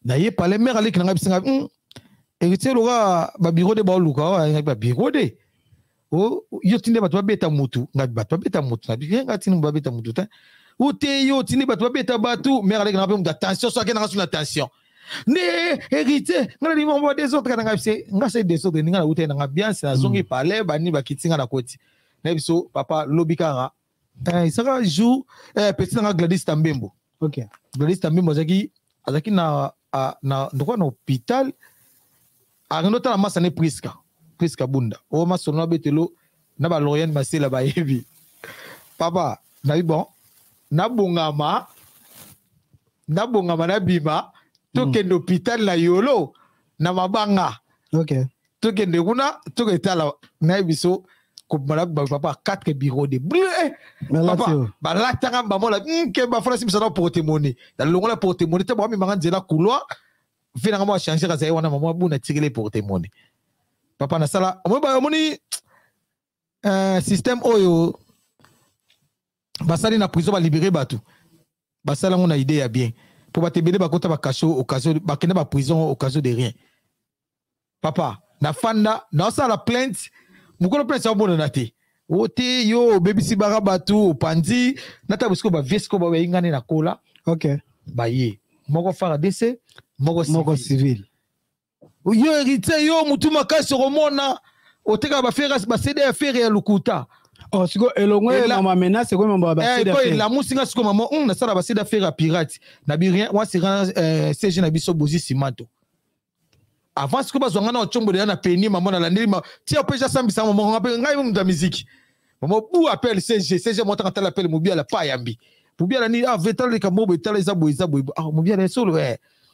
na ye pale mère ali kinanga bisinga héritier loka ba bureau de ba luka ba bureau de oh yo tinde bato babeta mutu ngabi bato babeta mutu nabi nga tinde babeta mutu ta ote yo tinde bato babeta batu mère avec na pe attention so ke na sur attention ne hérité ngala ni mo des autres kana ngapse ngase des autres ninga na ute na ambiance na zongi parler bani bakitinga na koti na biso papa lobikara isaka jour petit na Gladys Tambembo. OK. Gladys Tambembo azaki na ndoko na hôpital arino ta masa ne Priska bunda o maso na betelo na ba Lorienne Masela ba yebi papa na bon na bongama na bima toke na hôpital la yolo na mabanga. OK. Toke ndekuna toke tala na biso ko mala papa 4 bureaux de bleu papa ba la tanga ba mola ke ba fala simisa na porte-monnaie da longola porte-monnaie te ba mi manga nzela couloir vina ngamo changer ka zayi wana mama buna tigele porte-monnaie papa na sala mo ba moni système oyo basali na prison ba libérer batu basala ngona idée ya bien pour ba tebele ba kota ba cachot occasion ba kene ba prison occasion de rien papa na fanda na sala plainte mukolo plainte sa bona nate ote yo baby si bara batu pandi nata busko ba vesco ba ingane na kola. OK. Ba ye moko fara DC moko civil yo hérité yo mutu makasi romona oteka ba faire ba CD affaire ya lukuta oh siko elongwe mama menace ko mama ba CD affaire la musinga siko mama na sala ba CD affaire ya pirate na bi rien wa sira CG na biso bozi simato avant siko bazwanga na ochombo de na peni mama na landeli ma ti apeja sambisa mama ngape ngai mu da musique mama bu appelle CG monta quand elle appelle mobile la pa yambi mobile ni a vetal le kamo betal za boiza boy ah mobile solo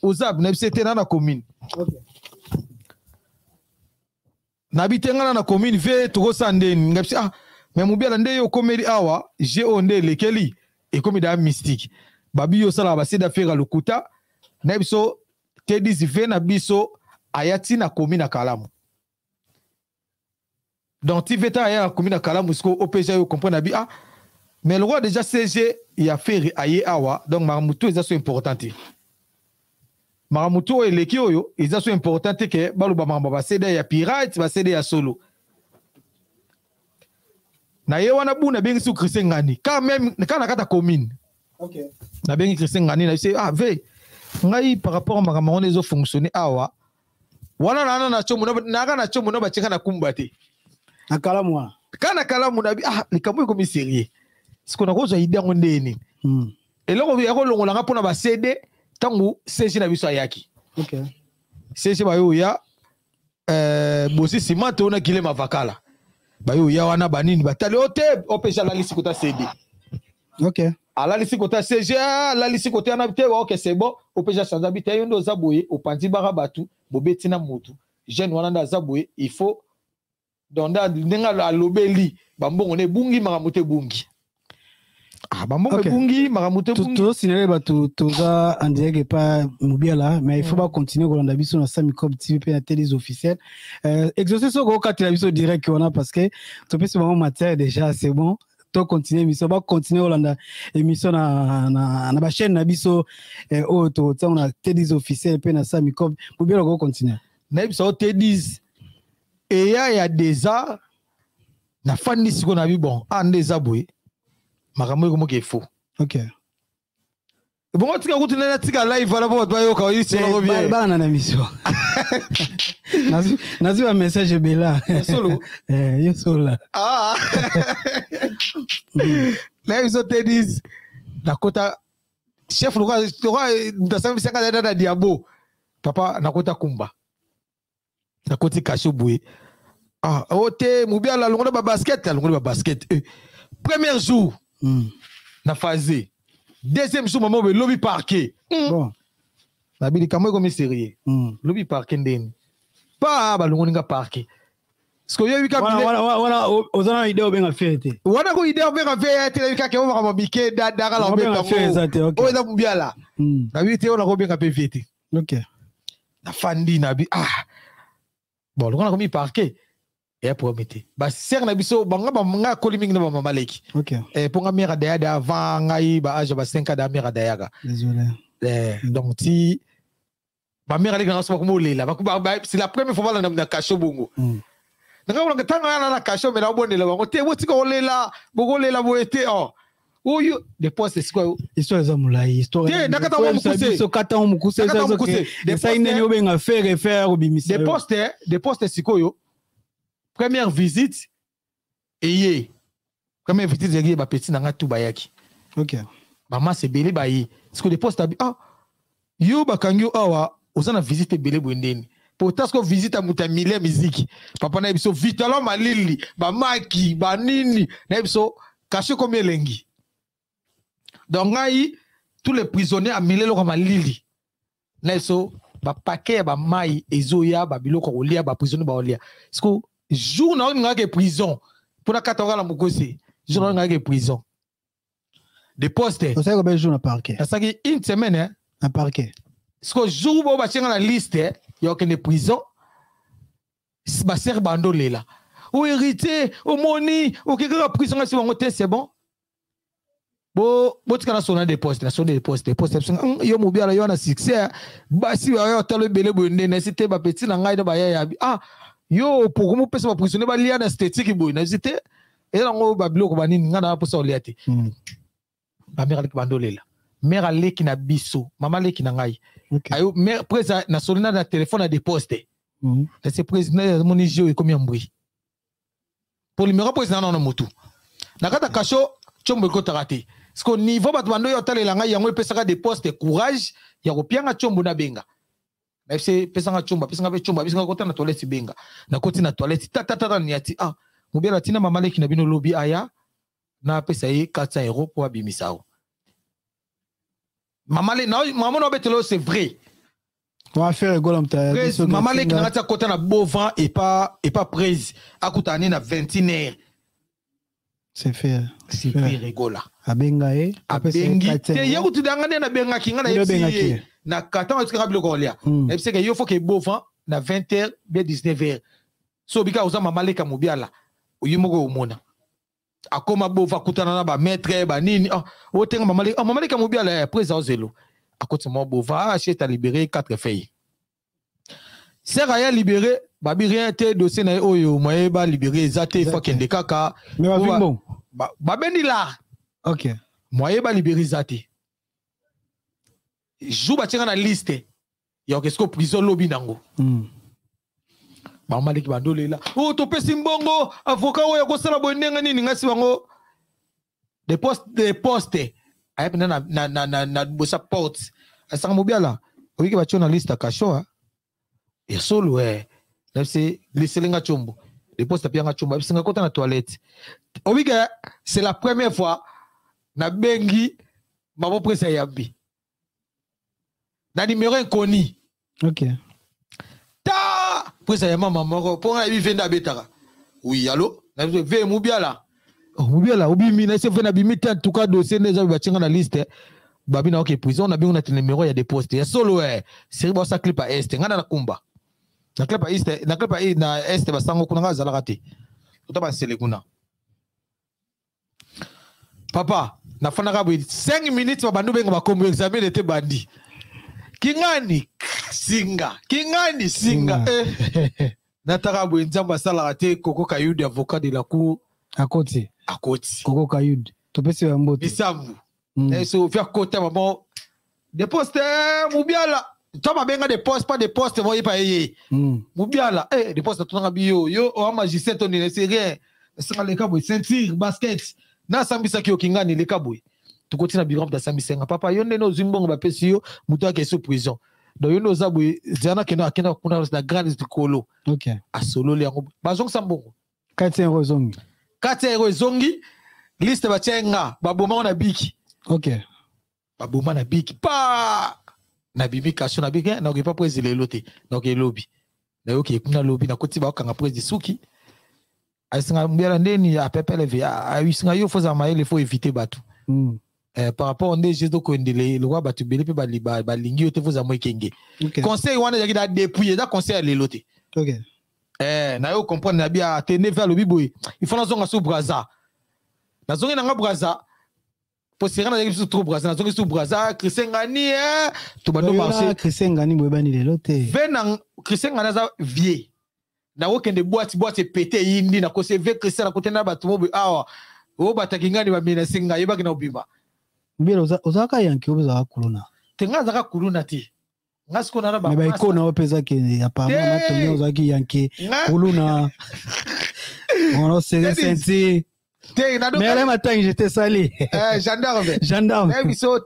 ozab na bisete na commune. OK. Na bitenga na commune ve to sande ngapsi mais mobile nde yo komedi awa je onde lekeli e komi da mystique babi yo sala ba sida fera lukuta na biso tedi zive na biso ayati na commune na Kalamu donc ti veta aya na commune na Kalamu sko OPJ yo comprendre bi mais le roi déjà CG il a fait aye awa donc maramuto eza so importante maramuto eleki oyo eza so importante ke baluba mamba ba CD ya pirate ba CD ya solo na ye wana buna bengi su Christian ngani quand même quand nakata commune. OK. Na bengi Christian ngani na se ve ngai par rapport à makamon ezo fonctionner awa wana na chomo na chomo no ba cheka na kumbate na Kalamu kana Kalamu na bi likambo ko mi sérieux siko na kozo idée ngondeni eloko ya ko longola nga pona ba CD tangu CG na biso ayaki. OK. CG ba yo ya bosi simato na kilema vakala ba yo ya wana banini batali ote opesha la lisi kota CD. OK. Ala lisi kota CG la lisi kota na bite OK c'est bon opesha sanza bite yo ndo zaboye opandi bara batu bobeti na mutu jeune wana nda zaboye il faut donda ndenga la lobeli bambongo ne bungi makamute bungi bambongo bungi makamute bungi tout sinele batu toza andege pas mobiala mais il faut pas continuer kolanda biso na Samicom TV pe na télé officielle exaucer so ko katila biso direct on a parce que to pesi vraiment matière déjà c'est bon to continuer mission ba continuer kolanda émission na ba chaîne na biso o to na télé officielle pe na Samicom mobiala ko continuer na biso T10 et ya des arts na fandi siko na bi bon ande zaboué makambo ko ke faux. OK. Bon tika kutu na tika live wala bo ba yo ka yi solo bien ba na mission nazi un message bela solo yo solo là ils ont dit nakota chef le roi de 150 na diabo papa nakota kumba nakoti kasho boué ote mubia la longo ba basket premier jour na phase deuxième jour maman be lobby parquet bon na bili kamwe comme sérieux lobby parquet ndeni pa ba longo nga parquet parce que yo wi kapile voilà ozana idée obenga fête wana ko idée obenga fête la ka ke o ba bike da la obenga fête o eza mubia la na bi te ona ko benga pe fête. OK. Na fandi na bi bon longo na ko mi parquet et prometté ba ser na biso banga kolimi na mama maleki. OK. Pour nga mère daya avant ngai ba âge ba 5 ans da mère dayaga désolé donc ti ba mère ali grand so ko lela c'est la première fois na kasho bongo nanga tanga na kasho me na bonela bango te botika olela bokolela boete oh oyo des postes c'est quoi histoire za mulai histoire te nakata mo mukuse so kata mo mukuse ça inene obenga faire obimisa des postes sikoyo première visite eye première visite zegi ba petit nanga tu bayaki OK maman c'est belé bayi parce que des postes ah yo bakangyo awa osana visite belé bwendeni pourtant ko visite a mutamile musique papa na biso vitalo malili ba maki ba nini na biso caché comme elengi donc ngai tous les prisonniers a milelo comme malili na biso ba paquet ba mai ezoya ba biloko kolia ba prisonniers ba olia parce que jour na nga ke prison pour na katonga la mukose jour na nga ke prison des postes vous savez combien de jours na parquet ça qui une semaine hein na parquet parce que jour où on va la liste il y a aucune prison ba ser bando lela ou hérité au moni ou quelque prison si on c'est bon bo tika na des postes yo mobi ala yo na succès ba si yo talo belé bonde na cité ba petit na ngai ba ya ah yo pour comment pesa ba prisonnier ba lia na esthétique boy na cité et là ngo ba biloko ba nini ngana pour ça oliati ba mère avec bando lela mère aleki na biso mama leki na ngai ayo mère presa na solina na téléphone à des postes c'est président mon igio et combien bruit pour le numéro président na motu na kata kasho chombo ko tarate parce que niveau ba bando yo talela ngai yango pesa des postes courage ya ko pianga chombo na benga na fc pesa nga chombo pesa nga be chombo pesa nga kota na toilette benga na koti na toilette tata ni ati ah mobela tina mama leki na bino lobby aya na pesa ye 400 € pour abimisao maman no betelo c'est vrai on va faire rigolo maman leki na ngata kota na Beauvant et pas prise akutani na 21h c'est fait rigola abenga abengi te yako tudangane na benga kinga na yepsi na katan otika biloko olia yepsi ke yo faut que Beauvant na 20h bien 19h so bika uza maman leki mobiala oyimoko omona akoma Beauvant kutana na ba maître ba nini otenga maman leki mobiala président zelo akoti mo Beauvant acheta libéré 4 filles sert à libéré babi rien te dossier na oyo moye ba libéré zate faut kende kaka mais ba bon ba bendi là OK moye ba libéré zate jou ba tinga na liste ya kesko prison lobby nango ba maliki bandole là to pesi mbongo avocat oyo ko sala bonenga nini ngasi bango des postes ayep na bosa porte asanga mobiala oiki ba chona liste kasho et solo c'est liselinga chombo les postes pianga chombo bisinga kota na toilette oiki c'est la première fois na bengi babo presa yabi na numéro inconnu OK ta presa ya mama moko pour na bi venda betaka oui allô na ve mobiala mobiala obimi na se vena bimita en tout cas dossier neza batinga na liste babi na OK prison na bingo na numéro ya des postes ya solo c'est bon ça clip à est ngana na kumba na clip à est na est basango kuna ngazala kate to ba selekuna papa na fana ka 5 minutes ba bandu benga ba kombo examen était bandi kingani singa nataka bo nzamba sala kate Koko Kayudi avocat de la cour akoti Koko Kayudi to pesi ya mbote bisambu so faire côté maman des postes mobiala to ba benga des postes pas des postes moyi pa yeye mobiala des postes to nga biyo yo o magistrat on ne sait rien ça les kaboy ceinture basket na sambisa ki okingani les kaboy to koti na biram da sambisa nga papa yo neno zimbongo ba pesi yo muto ake sous prison donc yo no zaboy zana kena kuna na grande kolo OK a solo le yango bazong sambongo 4 € zongi liste ba tsenga baboma na biki OK baboma na biki pa na bibi kasho na biki na pas président loté donc lobby na yo ki kuna lobby na koti ba kanga président suki asinga mbela ndeni ya pepele via ayisinga yo foza maele faut éviter batu par rapport on est donc ndele le roi batu belé pe ba lingi yo te foza mo kenge conseil wana yaki da dépouiller da conseil le loté OK na yo comprendre na bia atene vers le biboy il faut na zonga sous braza na zonga na braza pour se rendre sur trop braza na zonga sous braza Chrisengani to bando marché Chrisengani boebani le loté venang Chrisengani za vie na okende boîte pété yindi na kose vekre ça na côté na bato mobi awa o batakingani ba mina singa yeba kina obima Mbele ozaka yanki oza kuluna tenga zaka kuluna ti ngasko na ba mais ba ikona opeza ke apparemment na tonyo ozaki yanki kuluna on se senti mais là matin j'étais salé gendarme biso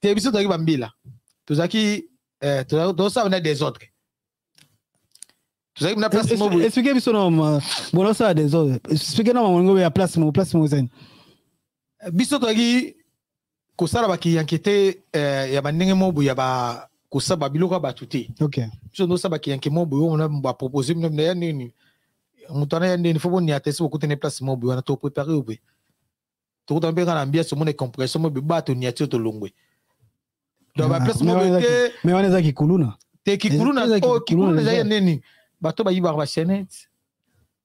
biso taki bambila tozaki toza na des autres tozaki na place mo expliquez biso na bon ça des autres expliquez na mongo ya place mo zen biso tozaki kosala baki yankete ya bandenge mo ya ba kosaba biloko ba tuté OK biso no saba ki yanke mo bo on ba proposer même na nini mutana ya nini faut bon ni atesi ko tenir place mo bo na to préparer obe to ko tambe kana ambiance mo ne compression mo ba to ni atio to longwe do ba place mo te mais on estaki kuluna te ki kuluna o ki kuluna ya nini bato ba yiba ba chaînette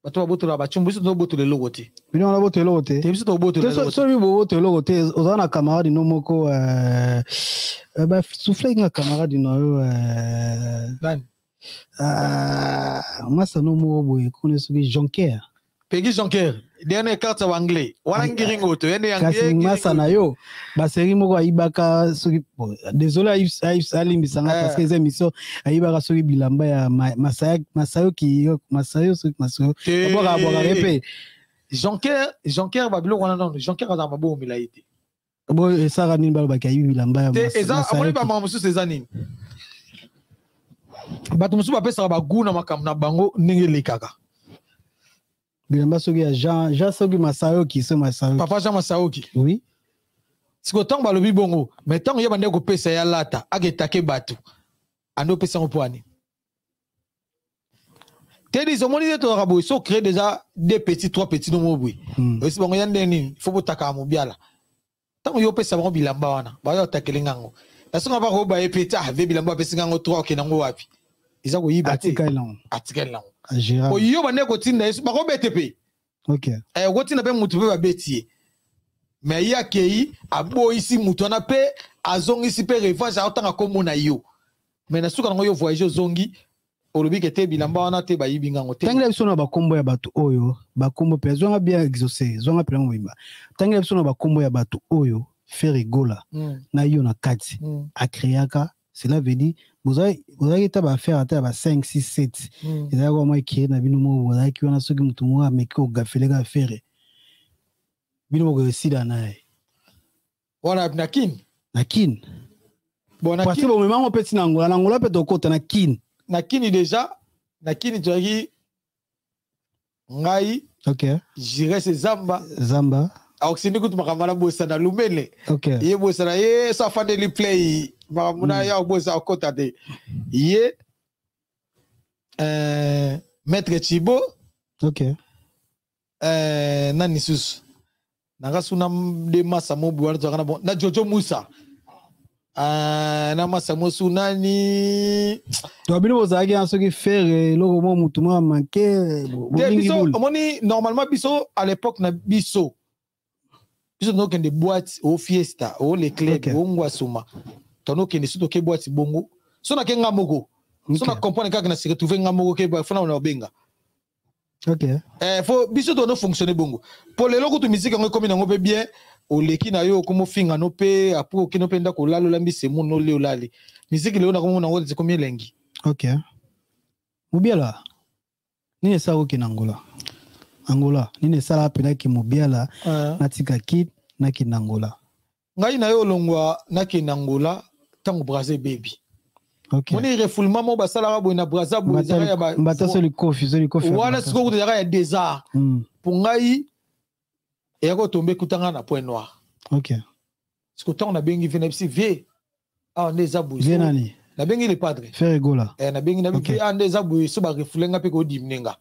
bato ba botola ba chumbu biso to botola logo te bino na botola logo te biso to botola logo so bibo botola logo te ozana camarade no moko ba souffler nga camarade no ban masa no mo boye kone so bi Jonker Peggy Jonker dernier carte en anglais wana ngiringo to yene anglais kasi masa na yo ba série moko ayibaka soki désolé alimbi sanga parce que les émissions ayibaka soki bilamba ya masayo boka repe Jonker ba bilo wana non Jonker za mabo milaite bo esara nini balo bakayi bilamba ya masayo eza amoni ba mamusu sezanini bato musu ba pesa ba guna makam na bango ndenge lekaka bilamba soki ya Jean soki Masayoki so Masayoki papa Jean Masayoki oui siko tango balobi bongo mais tango yeba ndeko pesa ya lata aketake bato ando pesa ngopwani tedi zomoni to rabo so créer déjà trois petits no mobui aussi bango yande nini faut botaka mobiala tango yo pesa bango bilamba wana ba yo takelingango nasonga ba ko ba epeta ave bilamba pesa ngango 3 okenango wapi iza ko yiba article lang o yo bande ko tinda yesu ba ko bete pe OK ko tinda pe mutu pe ba betie mais ya kei abo ici mutu na pe azongi si pe revanche autanga komona yo mais na suka ngo yo voyager zongi olobi ke te bilamba wana te ba yibinga ngo te tangela biso na ba kombo ya bato oyo ba kombo pe zonga bien exaucé zonga pe ngo yimba tangela biso na ba kombo ya bato oyo fait rigola na yo na kati akreaka cela veut dire vous avez ta ba faire ata ba 5 6 7 ils ont moi qui na bino mo wala ki wana soki mutu mo ameki o gafele ga faire bino mo go sida na wana nakin bon nakin parce que bon maman petit na ngola pe to kota nakin déjà nakini toki ngai OK j'irai ce zamba aoxini kutu makamala bosa na lumele OK ye bosa na ye sa fa de li play makamuna ya bosa okota de ye maître Chibo OK nani susu nanga suna de masa mobu wana tokana bon na Jojo Musa na masa mosu nani to bino bozaki ansoki faire loko mo mutu mo manquer biso omoni normalement biso à l'époque na biso donc des boîtes au fiesta au les clubs au ngwasuma tono kende suto ke boîte bongo so na kenga moko so na comprendre kaka na se retrouver nga moko ke ba fona na benga OK faut biso to no fonctionner bongo pour les loko to musique ngo comme nango pe bien o leki na yo komo finga no pe apo kino pe ndako lalo lambi se mo no leo lali musique leo na komo nango combien lengi OK mubiala nini sa oki na Angola nini sala pena ki mubiala natika kid na kinangola ngai na yo longwa na kinangola tango Brazza baby OK moni refoulement mo basala rabo na Brazza bo ya ba mbata soli kofi wana siko ko ya desert pour ngai et ko tomber kutanga na point noir OK siko tango na bengi venepsi v on des abou nani na bengi le padre faire rigola na bengi na bengi on des abou so ba refoulenga pe ko dimnenga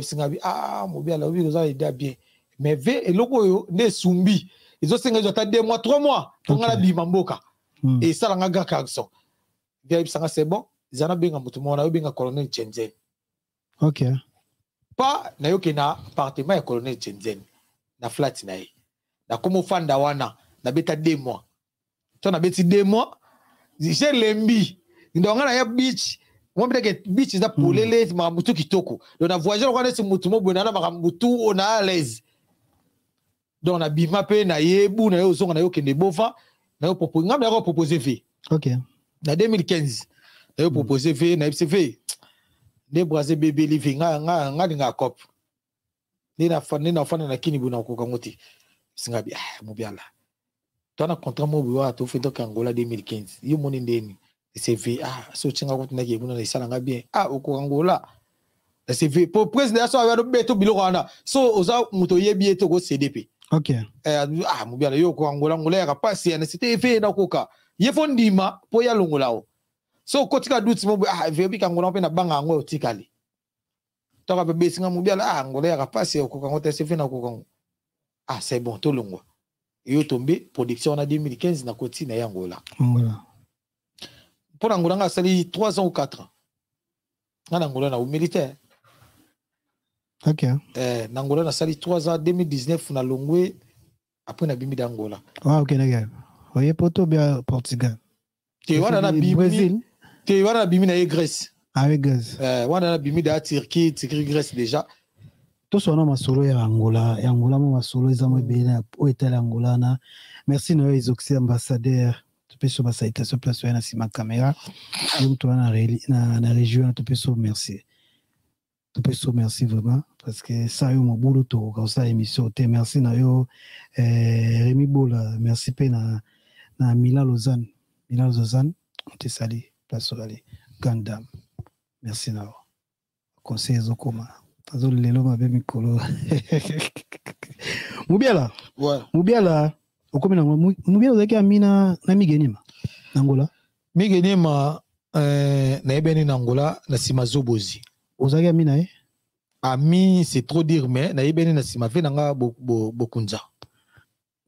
singa bi mobi ala obi za ida bien mais ve eloko yo ne sumbi izo senga zo ta 2 mois 3 mois tonga la bima mboka et ça nga ga kakso ve sanga c'est bon zana benga mutu mona yo benga colonel Chenzen OK pa na yo ke na appartement ya colonel Chenzen na flat na ye na komo fanda wana na beta 2 mois to na beti 2 mois j'ai lembi ndonga na ya beach Moi peut-être que bitch za polele mamutu kitoko. Donc na voyage on connaît ce mutu mo bonana mamutu on a à l'aise. Donc na bima pe na yebu na yo zonga na yo kende bova na yo proposer ngam na yo proposer V. OK. Na 2015 na yo proposer V na FCV. Ne braser bébé livi nga dinga cop. Ni na fana na kini buna ko kangote. Singa bi mo biala. Tona contrat mo biwa to fait donc Angola 2015. Yo moni ndeni. CV so chinga ko tuna ke buna na isala nga bien oko Angola. La CV pour président so ava do beto biloko wana. So oza muto yebi eto ko CDP. OK. Mo biala yo ko Angola ya kapasi na c'était fait na koka. Ye fondima po ya longola o. So kotika duti mo vebi ka Angola pe na banga ngo otikali. Toka be besinga mo biala Angola ya kapasi ko kangote CV na ko kango. C'est bon to longo. Yo tombé production en 2015 na koti na Angola. Angola. Pour Angola nga sali 3 ans ou 4 ans. Na Angola na au militaire. OK. Angola na sali 3 ans 2019 na longwe après na bimi d'Angola. OK d'accord. Oye poto bien Portugal. Te wana na bimi Brésil. Te wana na bimi na Grèce. Avec Grèce. Wana na bimi da Turquie, Grèce déjà. Tout son nom solo ya Angola, et Angola mo solo ezamo bena o etel Angola na. Merci na Izoxi ambassadeur. Tu peux sur salutation place na sima caméra. Donc toi na région tu peux sur merci. Tu peux sur merci vraiment parce que ça yo mo boulot to comme ça émission te merci na yo Rémi Bola, merci pe na Milan Lausanne. Milan Lausanne, on te salue place sur aller. Gandam. Merci na. Conseil zokoma. Lelo mabe mikolo. Mubiala. Ouais. Mubiala. Okomi na Mubiala zaki amina na Migenima. Angola. Migenima na ebeni na Angola na sima Zobozi. Ozaki amina Ami c'est trop dire mais na ebeni na sima fe nanga bokunza.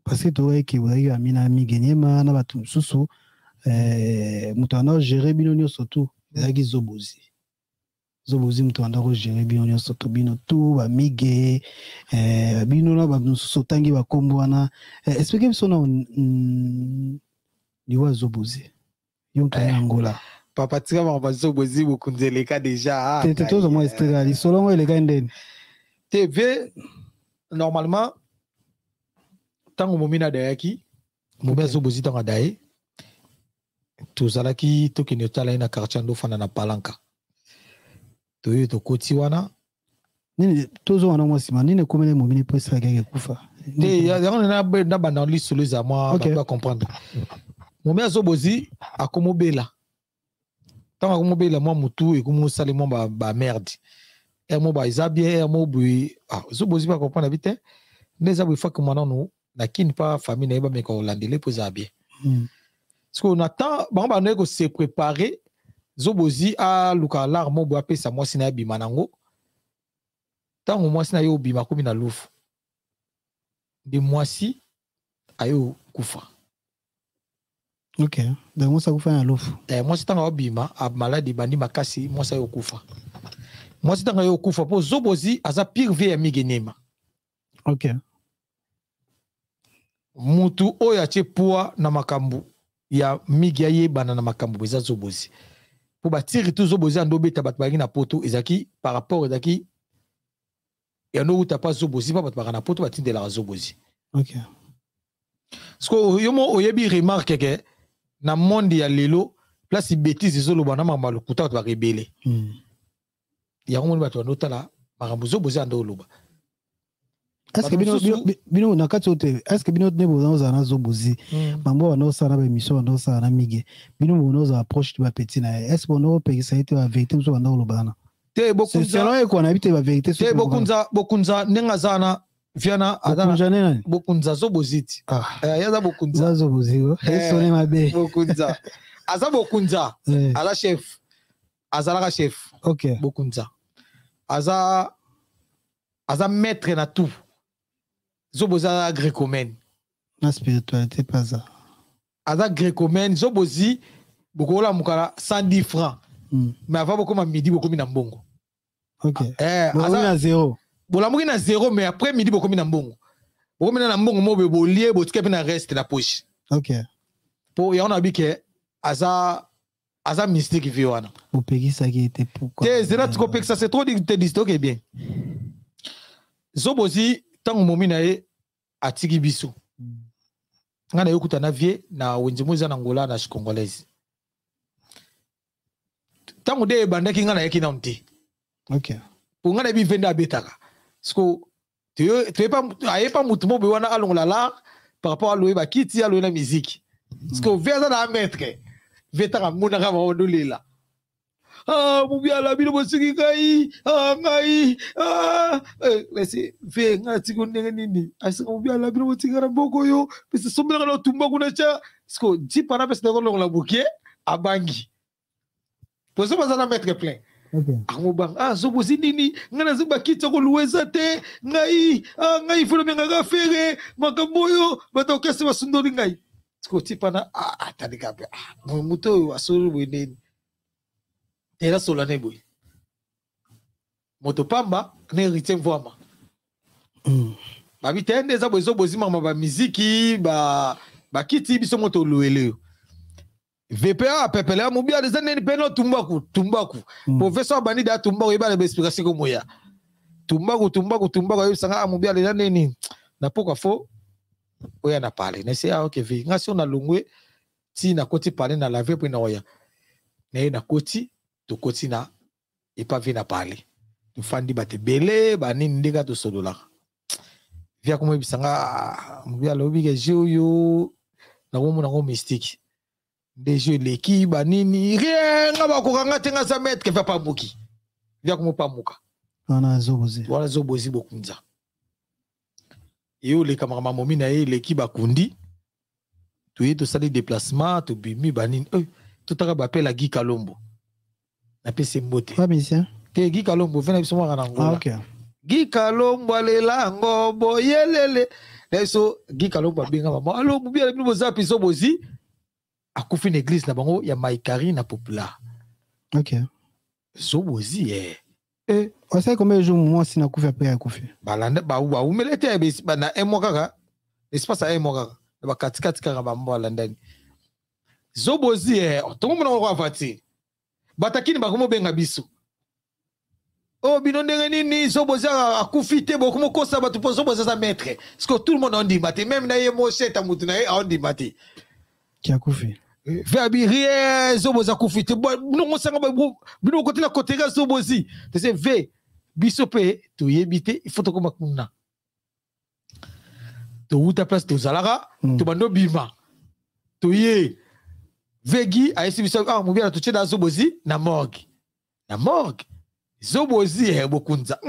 Parce que toi ki ozaki amina Migenima na batu susu mutana gérer binonyo surtout zaki Zobozi. Zobozi mutanda ko gérer bino soto bino tout ba mige bino na ba sotangi ba kombo wana expliquer biso na liwa Zobozi yo mutana Angola papa tika ba Zobozi bokunzeleka déjà te tozo mo extra li solo mo eleka ndeni TV normalement tango momina dayaki momia Zobozi tanga daye tozalaki tokende tala na quartier ndo fana na Palanka toyo to koti wana nini tozo wana mwasima nini komene momini pesa gege kufa te ya na banda li solo za moi pas comprendre momia Zobozi akomobela tanga akomobela moi mutu e komo sale moi ba merde mo ba izabie mo bui Zobozi pas comprendre vite les abui fa que moi non na kin pas famille na ba me ko landele po zabie parce qu'on attend bon ba ne ko se préparer Zobozi a luka larmo bo apesa mwasi na bima nango tango mwasi na yo bima komi na lufu de mwasi ayo kufa. OK donc mwasi kufa na lufu mwasi tango bima a maladi bandi makasi mwasi ayo kufa. Mwasi tango ayo kufa po Zobozi aza pire vie ya Migenima. OK mutu oya che poa na makambu ya migia yebana na makambu beza Zobozi. Pour bâtir tout Zobozi ando beta bat bagi na poto ezaki par rapport ezaki ya no uta pas Zobozi pas bat bagi na poto batinde la Zobozi. OK parce que yomo oyebi remarque que na monde ya lelo place bêtise zolo bana mama lokuta ba rebelle ya ko moni bato ando tala makambu Zobozi ando loba. Est-ce que bino na kati hotel est-ce que bino nebo na Zobozi mambo wana osana ba émission wana osana na mige bino bono za approche ba petit na est-ce que bono pe ça été la vérité so wana olobana te bokunza selon e ko na bité ba vérité te bokunza nenga zana viana adana bokunza Zobozi yaza bokunza Zobozi sone mabe bokunza aza bokunza ala chef azala chef. OK bokunza aza maître na tout. Zobozi a grécomène. La spiritualité pas ça. Aza grécomène Zobozi bokola mukala 110 francs. Mais avant beaucoup ma midi beaucoup na mbongo. OK. Aza zéro. Bolamuki na zéro mais après midi beaucoup na mbongo. Beaucoup na mbongo mo be lié botika pe na reste na poche. OK. Pour ya on a dit que aza Aza mystique vie wana. Opeki ça qui était pourquoi. C'est là tu comprends que ça c'est trop dit te dis ok bien. Zobozi tant momi na ye atiki biso. Nga na yokuta na vie na wenzimu za Angola na Congolaise. Tant de bandaki nga na yeki na mti. OK. Pour nga na bi venda betaka. Parce que tu es pas aye pas mutumo be wana alongola la par rapport à loeba kiti à la musique. Parce que vers na maître vetaka muna ka ba odulela. Ah, mubia la bino bosiki kai, ngai, laissez faire ngati kundenge nini. Asa mubia la bino bosiki na boko yo, pese sombela na tumba kuna cha, sko di para pese na la bouquet abangi. Pour ça ça na mettre plein. OK. Amubang zobozi nini, ngana ziba kitoko luweza te, ngai folo menga ga fere, makamboyo, batokese basundori ngai. Sko ti pana atandika pe. Muto asuru weneni. Era solane boy. Moto pamba ne héritier voama. Ba bitende za bozo bozima ba muziki ba kiti biso moto luele. VPA pepele mubia des années peno tumbaku. Professeur bani da tumbaku eba le explication ko moya. Tumbaku yosanga mubia des années ni. Na pourquoi faux oya na parler. Ne c'est OK vi. Nga si on a longwe ti na koti parler na laver pour na oya. Na koti to kotina et pas vina parler tu fandi bate belé ba nini ndeka to sodola via comme bisanga mbia lobi ke joyo na ngo mystique des jeux l'équipe ba nini rien ngaba ko kanga tenga sa mettre ke fa pas muki via comme pas muka wana zobozi bokunza yo le cameraman momi na l'équipe akundi tu yi to sali déplacement to bimi ba nini to taka ba appel à Guy Kalombo na pese mbote. Pas bien. Te Guy Kalombo vena biso mwa na Angola. OK. Guy Kalombo alela ngombo yelele. Leso Guy Kalombo benga mama. Allo mubia le biso zapi so bozi. Akufi na église na bango ya Maikari na Popula. OK. So bozi on sait combien de jours moi si na kufi après ya kufi. Balanda ba umelete ba na un mois kaka. Espace à un mois kaka. Ba katikati kaka ba mbo landani. So bozi otongo mona kwa fati. Batakini bakomo benga biso. Bino ndenge nini zoboza akufite bokomo kosa batu po zoboza za maître. Parce que tout le monde on dit maté même na ye moche ta mutu na ye on dit maté. Qui a kufi. Verbi rien zoboza akufite. Bino ngosanga bino côté la côté ga zobozi. C'est v biso pe to yebite il faut to koma kuna. To uta place to zalara to bando bima. To ye Vegi a esi biso mubia to cheda zobozi na morgue. Na morgue. Zobozi bokunza.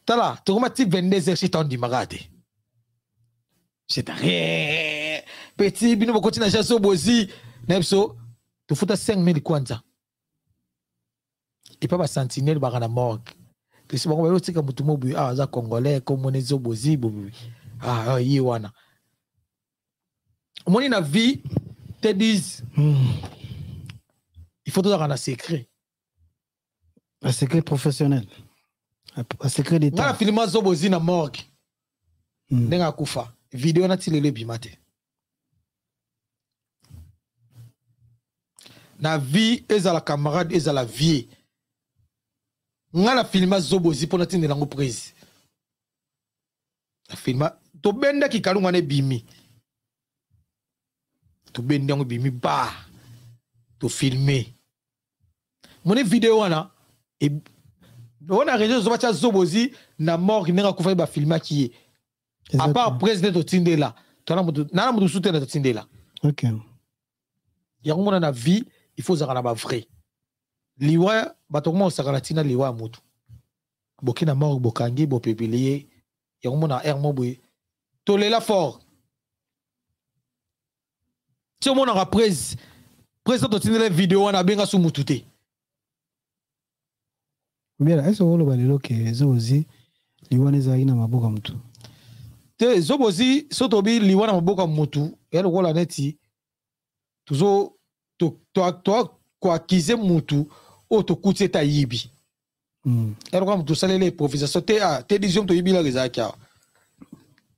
Tala, to koma type 22h chez Tondi Magate. C'est rien. Petit bino bokoti na zobozi na biso to futa 5000 kwanza. Et pas ba sentinelle ba na morgue. Pesi bako ba tika mutu mobu za congolais comme on zobozi bobu. Yi wana. Moni na vie te disent il faut tout avoir un secret. Un secret professionnel. Un secret d'état. Na filma zobozi na morgue. Ndenga kufa. Vidéo na tilele bimate. Na vie ezala camarade ezala vie. Nga la filma zobozi pour na tinde lango prise. La filma to benda ki kalunga ne bimi. To bende ngo bimi ba to filmer mon vidéo wana et on a réseau zobacha zobozi na mort nenga kufa ba filmer qui à part président to tindela to na mudu soutena to tindela. OK. Yango mona na vie il faut zaka na ba vrai liwa batokoma osaka tina liwa mutu bokina mort bokangi bo publier yango mona ermo boy to lela fort. Si on a prise de la vidéo, on a bien sous moutouté. Bien, est-ce que vous voulez que Zobozi, Liwane Zaina Maboka Moutou? Zobozi, Sotobi, Liwana Maboka Moutou, et le rôle en est toujours, toi, quoi, qu'ils aiment Moutou, ou to coûte ta yibi. Et le rôle de saler les professeurs, t'es disons, tu yibi la résakia.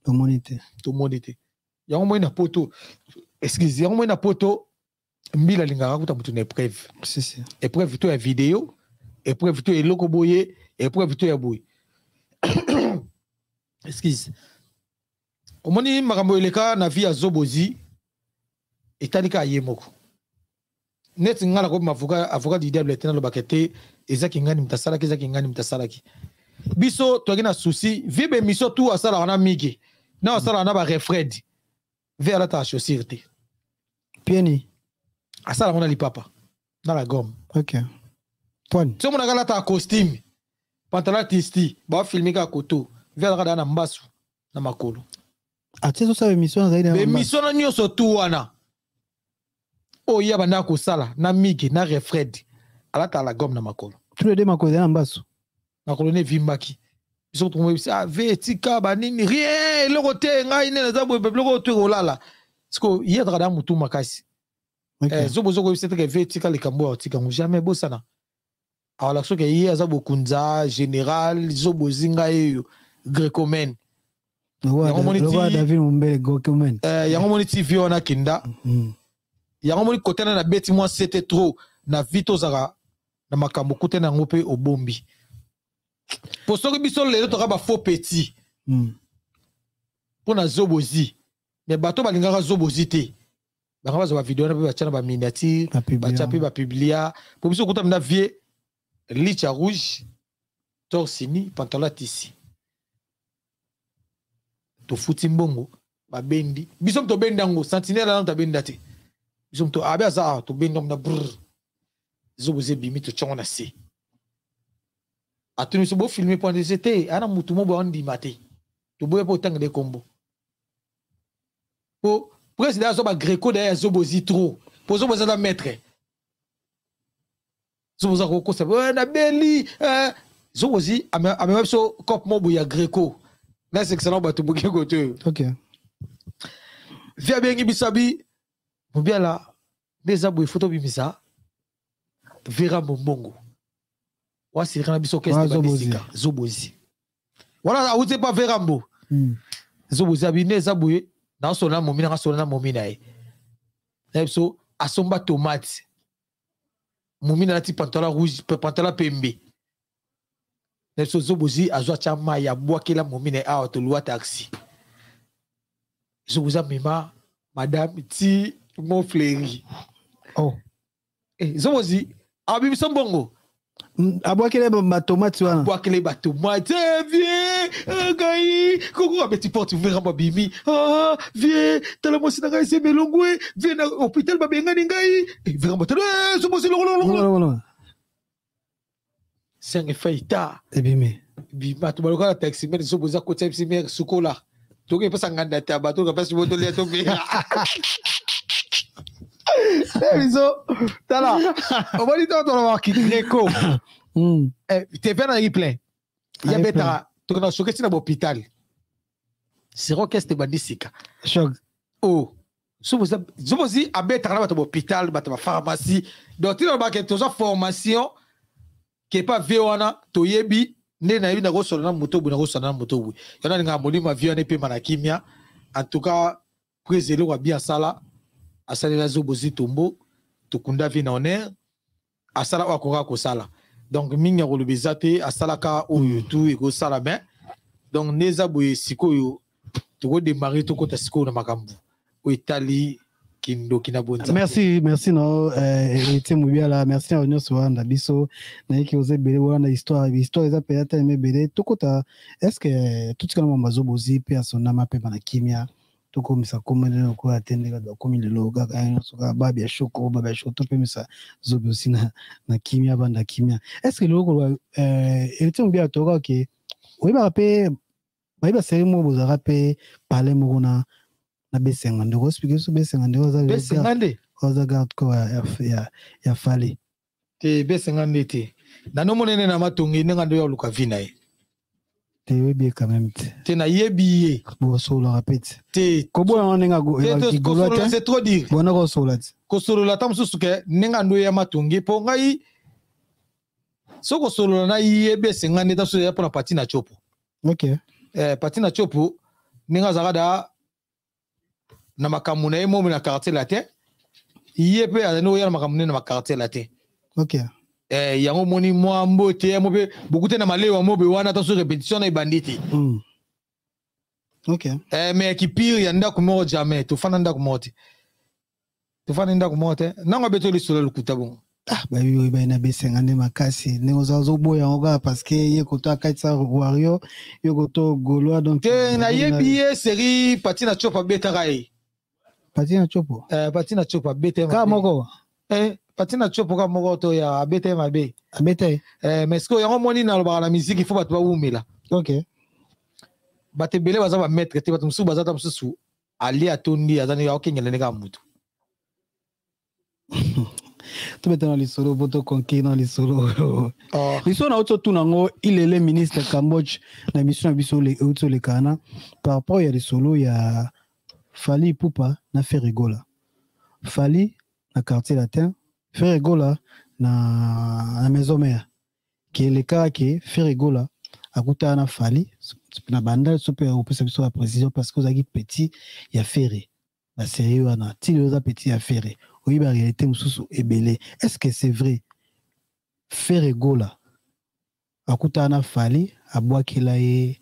Ton monité. Il y a un moyen à poto. Excusez, il y a un moyen à poto. mbila lingaka kuta mutu na épreuve si épreuve to ya vidéo épreuve to eloko boye épreuve to ya boye excuse omoni makambo eleka na vie ya Zobozi etalika ye moko net ngala ko avocat du diable tena lo bakete ezaki ngani mtasalaki ezaki ngani mtasalaki biso toki na souci vie be mission tout asala na miki na asala na ba refred vie ala ta chaussure te pieni asala mona lipapa na la gomme ok point so mona kala ta costume pantalon tisti ba filmer ka koto vie ala kada na mbasu na makolo atie so sa émission zaidi be mission na nyoso tu wana o ya banda ko sala na migi na refred ala ta la gomme na makolo tous les deux makolo na mbasu makolo ne vimbaki biso to ça vetika banini rien le côté ngai ne za boye le côté olala siko yedra da mutu makasi Zobozi ko c'est que vetika le kambo tika jamais bosana ala so ke ye za bokunza général Zobozi ngai grecomen David Mumbele grecomen yango moni TV ona kinda yango moni côté na beti moi c'était trop na vito zaka na makambo côté na ngope obombi pour ce que biso lelo to ka ba faux petit pour na Zobozi mais bato balingaka Zobozi te ba ka ba vidéo na ba tchana ba miniature ba tchapi ba publier pour biso kota na vie licha rouge torsini pantalon tisi to futi mbongo ba bendi biso to bendango sentinelle na to bendate biso to abia za to bendom na brr Zobozi bimi to chona se atunu so bo filmer point de c'était ana mutu mo ba ndi maté to boye po tang de combo po président so ba greco de Zobozi trop po Zobozi na maître Zobozi ko se na beli Zobozi ame so cop mo bo ya greco là c'est excellent ba to boke ko to ok via bien bisabi mo bien là des abou photo bimisa vera mbongo wasi kana biso keste ba Zobozi wala awute pa verambo Zobozi abine zabuye na so na momina so na momina e so asomba tomate momina na ti pantalon rouge pantalon pembe so Zobozi azwa chama ya bwakela momina a to loi taxi Zobozi mema madame ti mon fléri oh Zobozi abi biso mbongo abwakele ba tomate wana abwakele ba tomate viens ngai koko abeti porte ouvrir ba bimi viens tala mosi na ngai se melongwe viens na hôpital ba bengani ngai vraiment tala Zobozi lo c'est faita ebime bima to baloka taxi mais Zobozi ko taxi mais sukola to ke pesa nganda ta ba to ka pesa boto le to be Biso tala on va dire to marqué greco t'es bien dans plein il y a beta to na soketi na hôpital c'est roqueste bandisika choc oh Zobozi abeta na ba hôpital ba pharmacie donc tu na que to formation qui pas viona to yebi ne na yebi na go solo na moto bu na go solo na moto bu yana nga molima viona pe manakimia en tout cas président wa bien sala asala Zobozi tombo tukunda vi na honneur asala wa koka ko sala donc minga ko lobezate asala ka oyo tu e ko sala ben donc neza boye sikoyo to go démarrer to ko ta sikoyo na makambu o Italie kindo kinabonza merci no Héritier Mubiala merci à Onyo Swanda biso na yiki oze bele wana histoire eza pe ata me bele to kota est-ce que tout ce que Zobozi pe asona ma pe bana kimia to komisa komene ko atende ka komile loga ka soka babia shoko to pe misa Zobozi na kimia banda kimia est-ce que loko Héritier Mubiala to ka ke oyiba pe ba seri mo bozara pe parler mo na B50 ko expliquer sur B50 B50 oza garde ko ya fale te B50 te na no monene na matongi nenga ndo ya luka vina e te yebi quand même te na yebi bo so la répète te ko bo nenga go c'est trop dire bona ko so la ko solo la tam susuke nenga ndo ya matongi po ngai soko solo na yebe 50 ta so ya pour la partie na chopo ok partie na chopo nenga zakada na makamuna emo na quartier latin Yepe azano yana makamune na quartier la te. OK. Yango moni moi mbote mobe beaucoup na malewa mobe wana to sur répétition na banditi. OK. Mais qui pire yanda ko mo jamais to fana nda ko moti. To fana nda ko mote. Nanga beto li solo lukuta bon. Ah ba yo ba na besengane makasi ne ozazo boya ngoga parce que ye koto akaitsa wario yo koto golwa donc na yebiye série patina chopa beta kai. Patina chopo. Patina chopa beta ka moko. Patina chopo ka moko to ya beta mabe. Beta. Mais ce que yango moni na lo la musique il faut batwa umela. OK. Bate bele baza ba mettre te batum su baza tam su ali atondi azani ya okengele neka mutu. Tu mets dans les solos, boto conqué dans les solos. Ils sont auto tout nango, il est le ministre Cambodge, la mission abisso les auto les cana. Par rapport il y a des solos, il y a Fali Poupa na Ferregola. Fali na quartier latin, Ferregola na maison mère. Qui est le cas qui Ferregola a coûté na Fali, na banda super au plus la précision parce que vous avez petit, il y a Ferré. La série wana, ti le petit a Ferré. Oui, la réalité, est-ce que c'est vrai? Ferregola, à Koutana Fali, à Boakilae,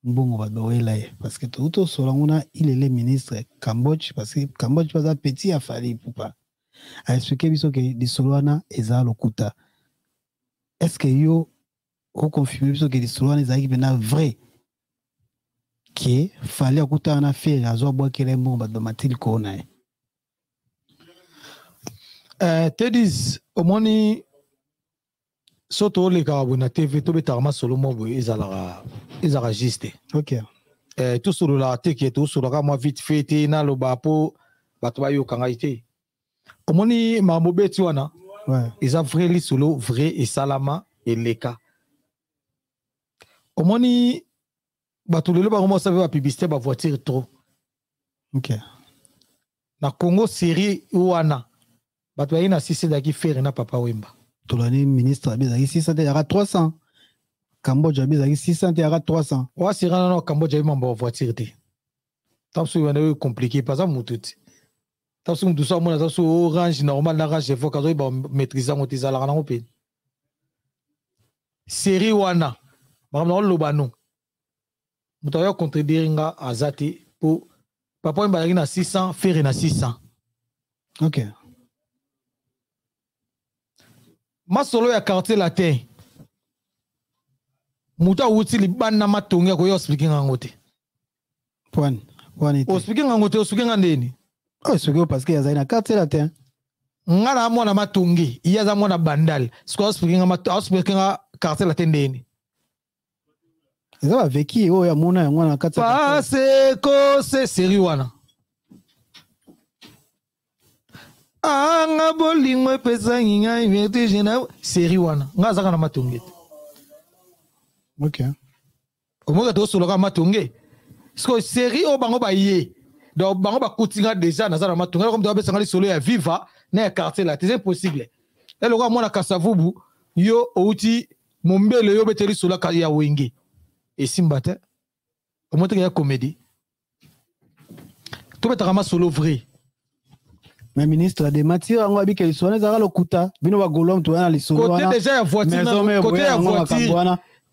Mbongo Badoelae, parce que tout au solanguna, il est le ministre Cambodge, parce que Cambodge pas un petit à Fali pour pas. À expliquer que des Solana et Zalokuta. Est-ce que yo, au confirmé que des Solana et Zalokuta vrai? Qui Fali à Koutana Ferre, à Zoaboakilae, Mbongo Badomatil Konae. Te dis omoni soto le karabona TV to betarama solo mo ezala juste. OK. Tout solo la te qui tout solo ka moi vite fait na lo bapo bato ba yo kanga ite. Omoni mambo beti wana. Ouais. Eza vrai li solo vrai et salama et leka. Omoni bato lelo ba comment ça va publicité ba voiture trop. OK. Na Congo série wana bato na sisi daki faire na papa Wemba. Tolani ministre abizaki 600 il y aura 300. Cambodge abizaki 600 il y aura 300. Wa sira na Cambodge mambo voiture te. Tapsu yana compliqué pas ça mututi. Tapsu mutu so mona tapsu orange normal na range faut kazo ba maîtriser ngoti za la na open. Série wana. Ba na lo bano. Mutu ya contredire nga azati pour papa Wemba na 600 faire na 600. OK. Ma solo ya quartier latin. Muta wuti li banna matonga ko yo speaking angote. Point ite. O speaking angote o speaking andeni. Oh, c'est parce qu'il y a un quartier latin. Ngana mwana matongi, iya za mwana bandal. Sko speaking quartier latin ndeni. Ils ont vécu oh ya mona ngwana quartier. Parce que c'est sérieux wana. Anga bolingo pesa nginga invité jena série wana ngaza kana matonge. OK. Omoka to solo ka matonge. Sko série o bango ba yé. Donc bango ba kutinga déjà na za na matonge comme doit besanga li solo ya viva na quartier là, c'est impossible. Et le gars mona kasavubu yo outi mombele yo beteli solo ka ya wenge. Et simbate. Omoka ya comédie. To betaka ma solo vrai. Mais ministre des matières on a dit que les soins ça le kuta bino ba golom to na les solo côté déjà voiture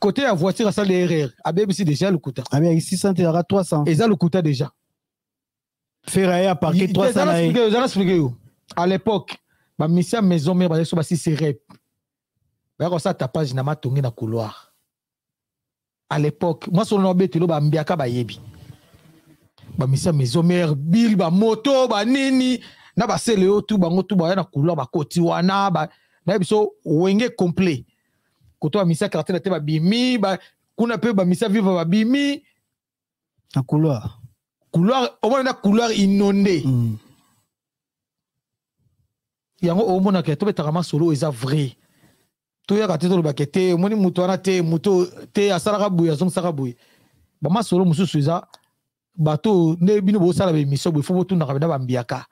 côté à voiture à salle d'erreur abebisi déjà le kuta avec 600 il y aura 300 et ça le kuta déjà ferraille à parquet 300 à l'époque ba mission maison mère ba so ba si serep ba ko ça tapage na matongi na couloir à l'époque moi solo no betelo ba mbiaka ba yebi ba mission maison mère bil ba moto ba nini na ba sele yo tu bango tu ba na couloir ba koti wana ba na biso wenge complet koto ba misa quartier te ba bimi ba kuna pe ba misa vivre ba bimi na couloir au moins na couloir inondé yango au moins na ke to betaka ma solo eza vrai to ya kateto lo bakete moni muto wana te muto te asala buya zong saka buya ba ma solo mususu eza bato ne bino bo sala be mission bo fo to na ka ba mbiaka.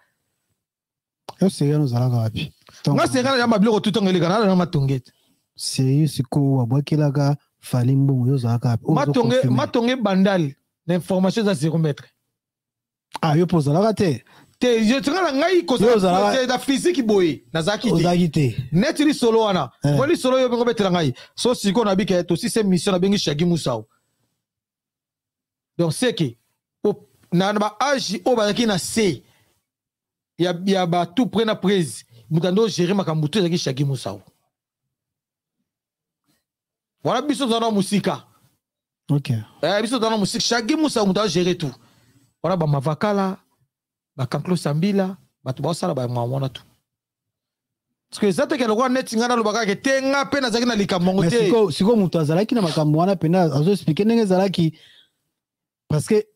C'est nous allons rapi. Moi c'est quand il y a tout le canal na matongete. C'est siko abwakelaga falimbo yo zaka. Matongé bandal l'information za 0 mètre. Ah yo pose la raté. je tringa ngai ko c'est da physique boy nazaki te net li solo wana ko li solo yo bengo betela ngai so siko na bika to si c'est mission na bengi Shaggy Moussa donc c'est que na ba âge o ba ki na C ya ba tout près na prise mutando gérer makambuto ezaki Shaggy Moussa voilà biso dans musika OK biso dans musika Shaggy Moussa mutando gérer tout voilà ba mavakala ba kanklo sambila batu ba sala ba mwana tout parce que ça te que le roi net ngana lo baka ke tenga pe na zaki na likambo te siko mutu azalaki na makambo wana pena azo expliquer ndenge zalaki parce que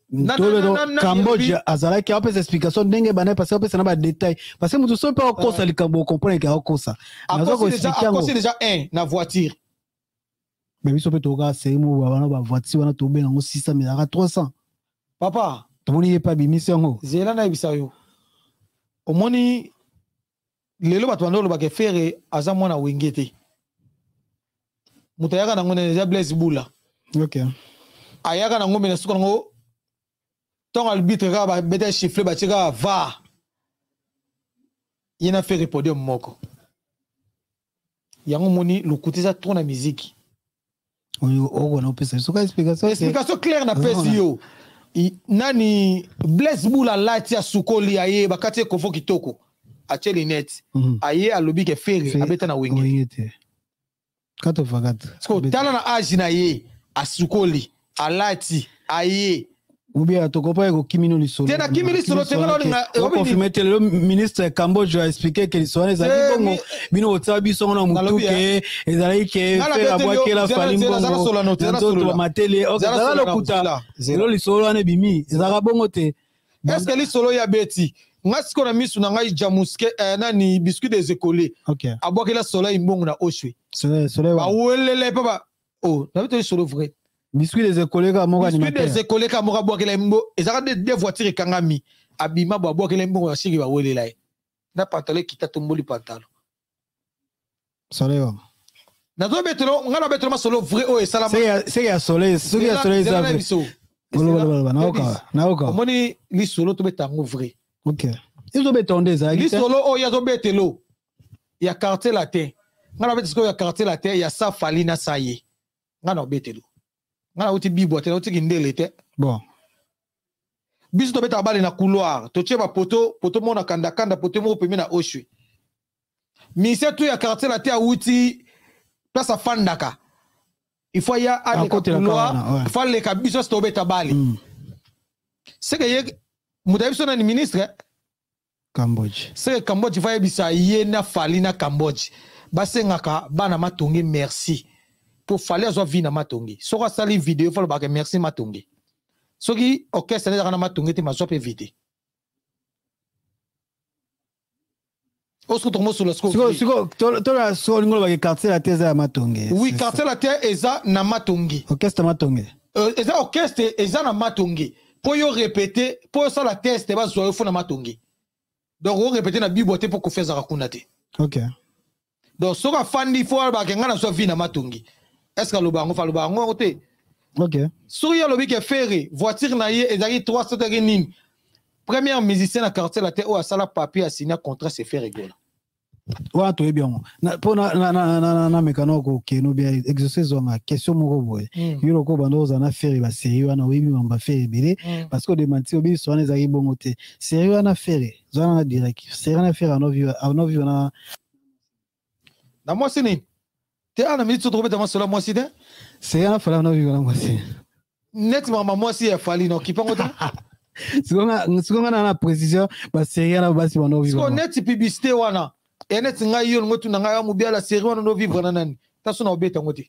Cambodge azalaki a pas explication ndenge bana parce que pesa na ba détail parce que mutu so pas okosa likambo comprendre que okosa nazo ko expliquer ngo c'est déjà un na voiture mais biso pe toka c'est mo bana ba voiture wana to benga ngo 600 mais aka 300 papa tomoni pas bimission ngo zela na bisayo omoni lelo bato bandolo ba ke faire aza mwana wengete mutayaka na ngone ya Blaise Bula OK ayaka na ngombe na suka ngo ton arbitre ka ba beta chiffler ba tika va yena faire podium moko yango moni lukutiza trop na musique oyo na opesa suka explication claire na pesi yo nani Blaise Bula lati ya sukoli aye bakati ko fo kitoko acheli net aye alobi ke faire abeta na wengete kato fagata sko tala na age na ye asukoli alati aye ubia tokopa ko kimino lisolo tena kimino lisolo tengala na confirmer le ministre Cambodge a expliqué que lisolo ezali bongo bino otsabi songo na mutu ke ezali ke faire aboake la fali bongo to matele okazala lokuta zelo lisolo ane bimi ezaka bongo te est-ce que lisolo ya beti ngasiko na misu na ngai jamuske nani biscuit des écoles OK aboake la soleil mbongo na oshwe soleil ba welele papa oh na bito lisolo vrai biscuit des écoles ka moka ni biscuit des écoles ka moka boake la mbo ezaka des voitures kangami abima bo boake la mbo ya shiki ba welela na pantalon kita tomboli pantalon soleil na zo betelo ngala betelo ma solo vrai o esala c'est ya soleil ça na oka omoni li solo to betango vrai OK ils ont bétonné ça li solo o ya zo betelo ya quartier latin ngala betelo ya quartier latin ya sa falina saye ngana betelo ngana uti bibo te uti kindele te bon biso to beta bale na couloir to tcheba poto mona kanda poto mo pemi na oshwe mise tu ya quartier la te a uti place a fandaka il faut ya aller couloir il faut le kabiso to beta bale c'est que ye mudabiso na ni ministre Cambodge c'est que Cambodge va yebisa ye na fali na Cambodge basengaka bana matongi merci pour fallait avoir vie na matongi soko sali vidéo faut ba merci matongi soki orchestre na matongi te mazo pe vite osko tomo sur la siko to la so ngolo ba quartier la teza ya matongi oui quartier la terre eza na matongi orchestre matongi eza orchestre eza na matongi pour yo répéter pour ça la test ba zo fo na matongi donc on répéter na biboté pour ko faire za rakuna te OK donc soka fandi faut ba kenga na so vie na matongi est-ce que le bango fa le bango côté OK souria lobi ke faire voiture na ye ezaki 300 nini premier musicien na quartier la terre ou a sala papier a signé contrat c'est fait rigola wa to bien na pona na mekano ko keno bien exercer zonga question moko boy yiro ko bando za na faire ba série wana webi mamba faire belé parce que de mentir obi so na ezaki bongo te série wana faire zona na direct série na faire no view na moi c'est ni te ana minute trouver dans cela moi c'est série na fala no view na moi c'est net moi si ya fali no kipango ta sikonga na précision ba série na basi ba no view ko net publicité wana enet ngai yo ngotu na ngai amu bia la série wana no vivre na nani taso na obeta ngoti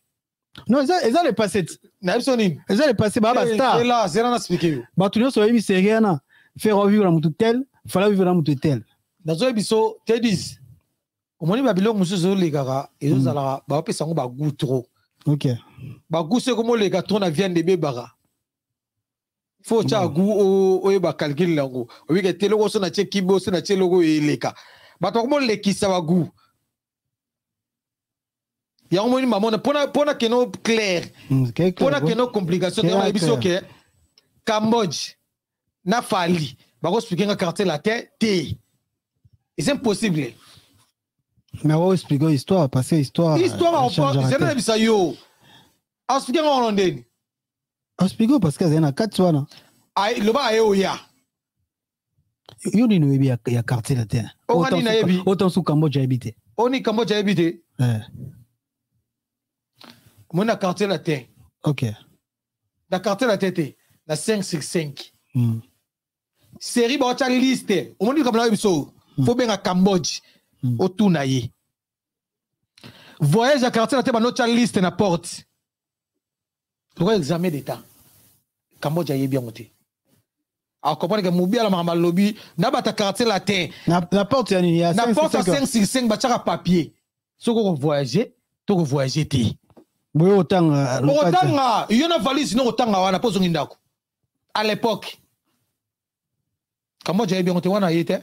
non eza le passé na ibsoni eza le passé ba star c'est là zera na expliquer ba tu no so yebi série na faire vivre na mutu tel fala vivre na mutu tel na zo biso te dis omoni ba biloko mususu le kaka ezo zala ba pesa ngo ba goût trop OK ba goût c'est comme le gâteau na viande de bébara faut cha goût o ba calcul la go o wi ke telo ko so na che kibo so na che logo eleka bato ko le kisa ba goût ya ko moni mamona pona que no clair pona que no complication de biso ke Cambodge na fali bako expliquer nga quartier latin té. C'est impossible. Mais on explique l'histoire parce que l'histoire c'est un bisa yo. Expliquer nga hollandais. Explique parce que c'est un 4 wana. Ai loba ayo ya. Yo ni noyebi ya quartier latin. Autant sous Cambodge habité. Oni Cambodge habité. Moi na quartier latin. OK. Na quartier latin té. Na 565. Série ba cha liste. O moni comme la biso. Faut bien à Cambodge. Autour na ye. Voyage à quartier latin ba no cha liste na porte. Le examen d'état. Cambodge a bien monté. Alors comprenez que Moubi à la mama lobby na ba ta quartier latin. Na porte ya ni ya 565 ba cha papier. So ko voyager, to ko voyager té. Boy autant il y en a valise non autant wana pozo ngindako. À l'époque. Cambodge a bien monté wana yete.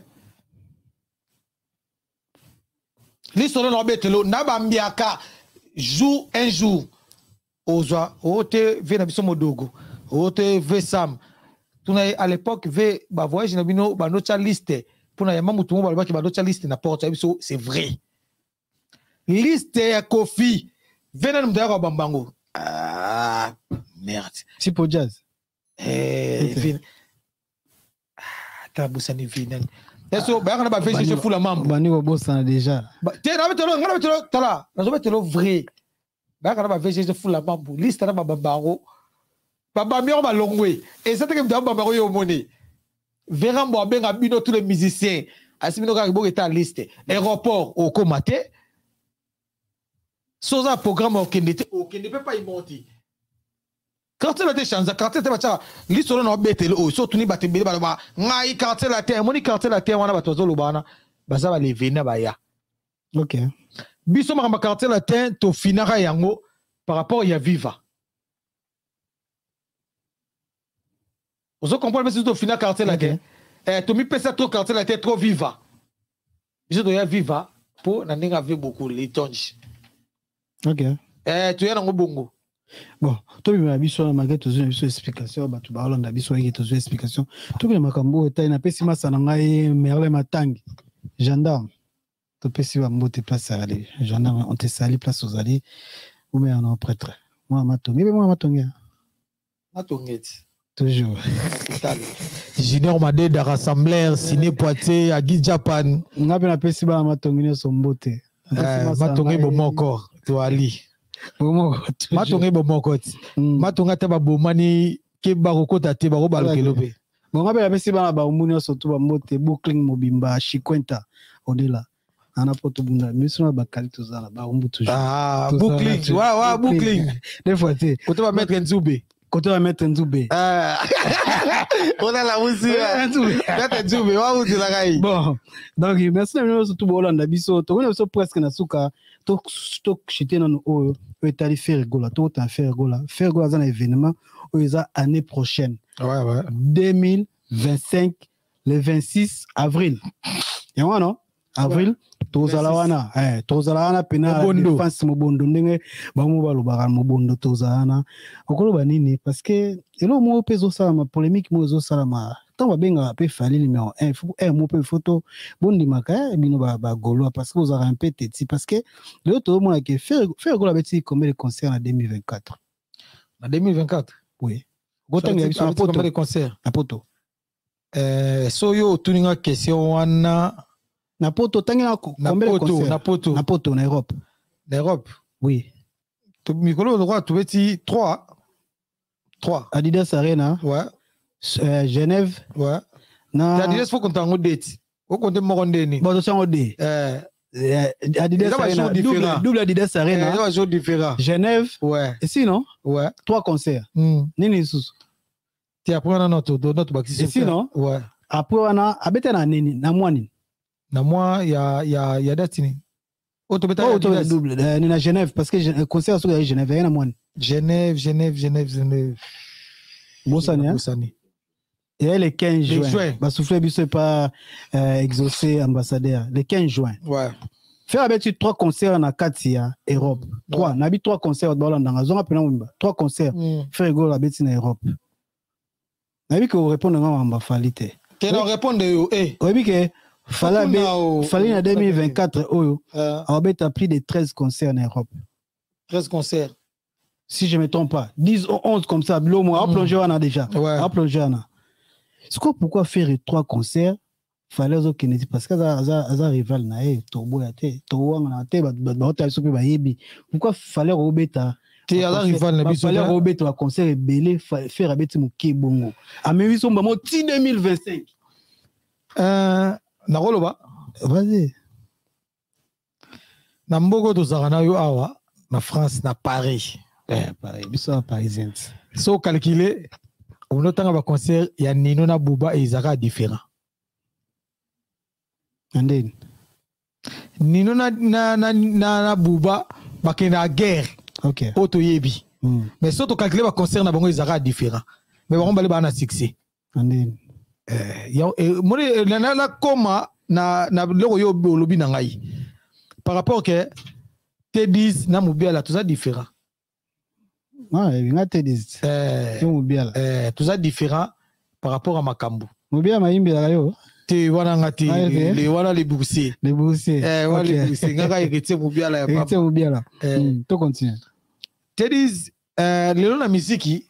L'histoire no betelo na ba mbiaka jour un jour. Oza ote ve na biso modogo ote ve sam tuna à l'époque ve ba voyage na bino ba nocha liste pour na yama mutu mo ba ki ba nocha liste na porte biso c'est vrai liste ya Kofi ve na mdaya ba bambango merde si pour jazz vin ta busani vinel eso ba kana ba ve je fou la mambo bani wa bossa déjà te na betelo ngana betelo tala na zo betelo vrai bakana ba VG fou la bambu liste na babaro baba mi on ba longwe et ça que babaro yo moni vera mbo benga bino tous les musiciens asimino ka bo eta liste aéroport au komate soza programme au kende ne peut pas y monter quand tu as chance quand tu as liste no betelo o so tuni batembele ba ngai quartier la terre moni quartier la terre wana batozo lobana baza ba levena ba ya. OK. Biso ma quartier latin to finara yango par rapport ya viva. Vous comprenez mais to finara quartier latin. To mi pesa trop quartier latin trop viva. Biso to ya viva pour na ninga ve beaucoup les tonges. OK. Tu ya nango bongo. Bon, to bi biso na mageto zo biso explication ba tu ba Hollande biso yeto zo explication. To bi makambo eta na pesi masana ngai Merle Matangi. Gendarme. Tu peux si tu place à aller. Gendarme, on te sali place aux allées. Ou bien on prêtre. Moi, Matongi. Mais moi, Matongi. Matongi. Toujours. Junior Madé de rassembleur, Ciné Poitiers, à Guy Japan. On a bien appelé si Matongi son beauté. Matongi bon encore. Tu ali. Matongi bon encore. Matongi te ba bomani ke baroko tate baro balokelope. Bon, on a bien appelé si Baumuni surtout ba moté Bookling Mobimba Chikwenta. On est là. Ana poto bunda misuna bakali tozala ba umbu toujours Bookling wa Bookling des fois tu côté va mettre Nzube on a la musique mettre Nzube wa uti la kai bon donc merci na surtout Hollande biso to on so presque na suka to chité na o etali faire gola to ta faire gola za na événement o eza année prochaine 2025 le 26 avril et moi non avril tozala pena défense mobondo ndenge bamu balobaka mobondo tozala okoloba nini parce que elo mo pezo sala ma polémique mo zo sala ma tant ba benga pe fali numéro 1 faut mo pe photo bondi maka bino ba golo parce que vous aurez un peu teti parce que le to mo que faire golo beti combien de concerts en 2024 en 2024 oui gotenga biso na poto combien de concerts na poto so yo tuninga question wana na poto tangi na poto na Europe. L'Europe. Oui. Tu mikolo droit tu beti 3 Adidas Arena. Ouais. Genève. Ouais. Na Adidas faut qu'on t'en date. Faut qu'on te morondeni. Bon ça on dit. Adidas Arena double Adidas Arena. C'est un jour différent. Genève. Ouais. Et sinon? Ouais. 3 concerts. Nini sous. Tu apprends notre baxi. Et sinon? Ouais. Après on a abete na nini na mwani. Na moi ya datini double ni na Genève parce que concert sur Genève yana mwani Genève Bosani et le 15 juin ba souffler biso pas exaucé ambassadeur le 15 juin ouais faire avec 3 concerts na Katia Europe 3 na bi 3 concerts dans la zone apena wimba 3 concerts faire go la beti na Europe na bi ko répondre ngamba falite Tu n'as répondu, Oui, que fallait en 2024, Orbet a pris des 13 concerts en Europe. 13 concerts. Si je ne me trompe pas. 10 ou 11 comme ça, l'homme a plongé en a déjà. A plongé en a. C'est quoi pourquoi faire 3 concerts? Fallait aux Kennedy parce que ça rival na pourquoi fallait Robeta fallait Robeta un concert belé faire abeti muké bongo a même son bamo 2025 na roloba vas-y na mbogo to zakana yo awa na France na Paris pareil biso parisien so calculer on otanga ba concert ya Nino na Buba et Izaka différent. And then Nino na Buba bakena guerre. OK. Auto yebi. Mais surtout calculer ba concert na bango Izaka différent. Mais on va na succès. And then moni na koma na loko yo lobi na ngai. Par rapport que T10 na Mubiala tout ça différent. Il a T10. Tout ça différent par rapport à Makambu. Mubiala maimbi la yo. Te wana ngati les wana les boursiers. Les boursiers. Wana les boursiers. Ngaka héritier Mubiala ya papa. Héritier Mubiala. To continue. T10 lelo na misiki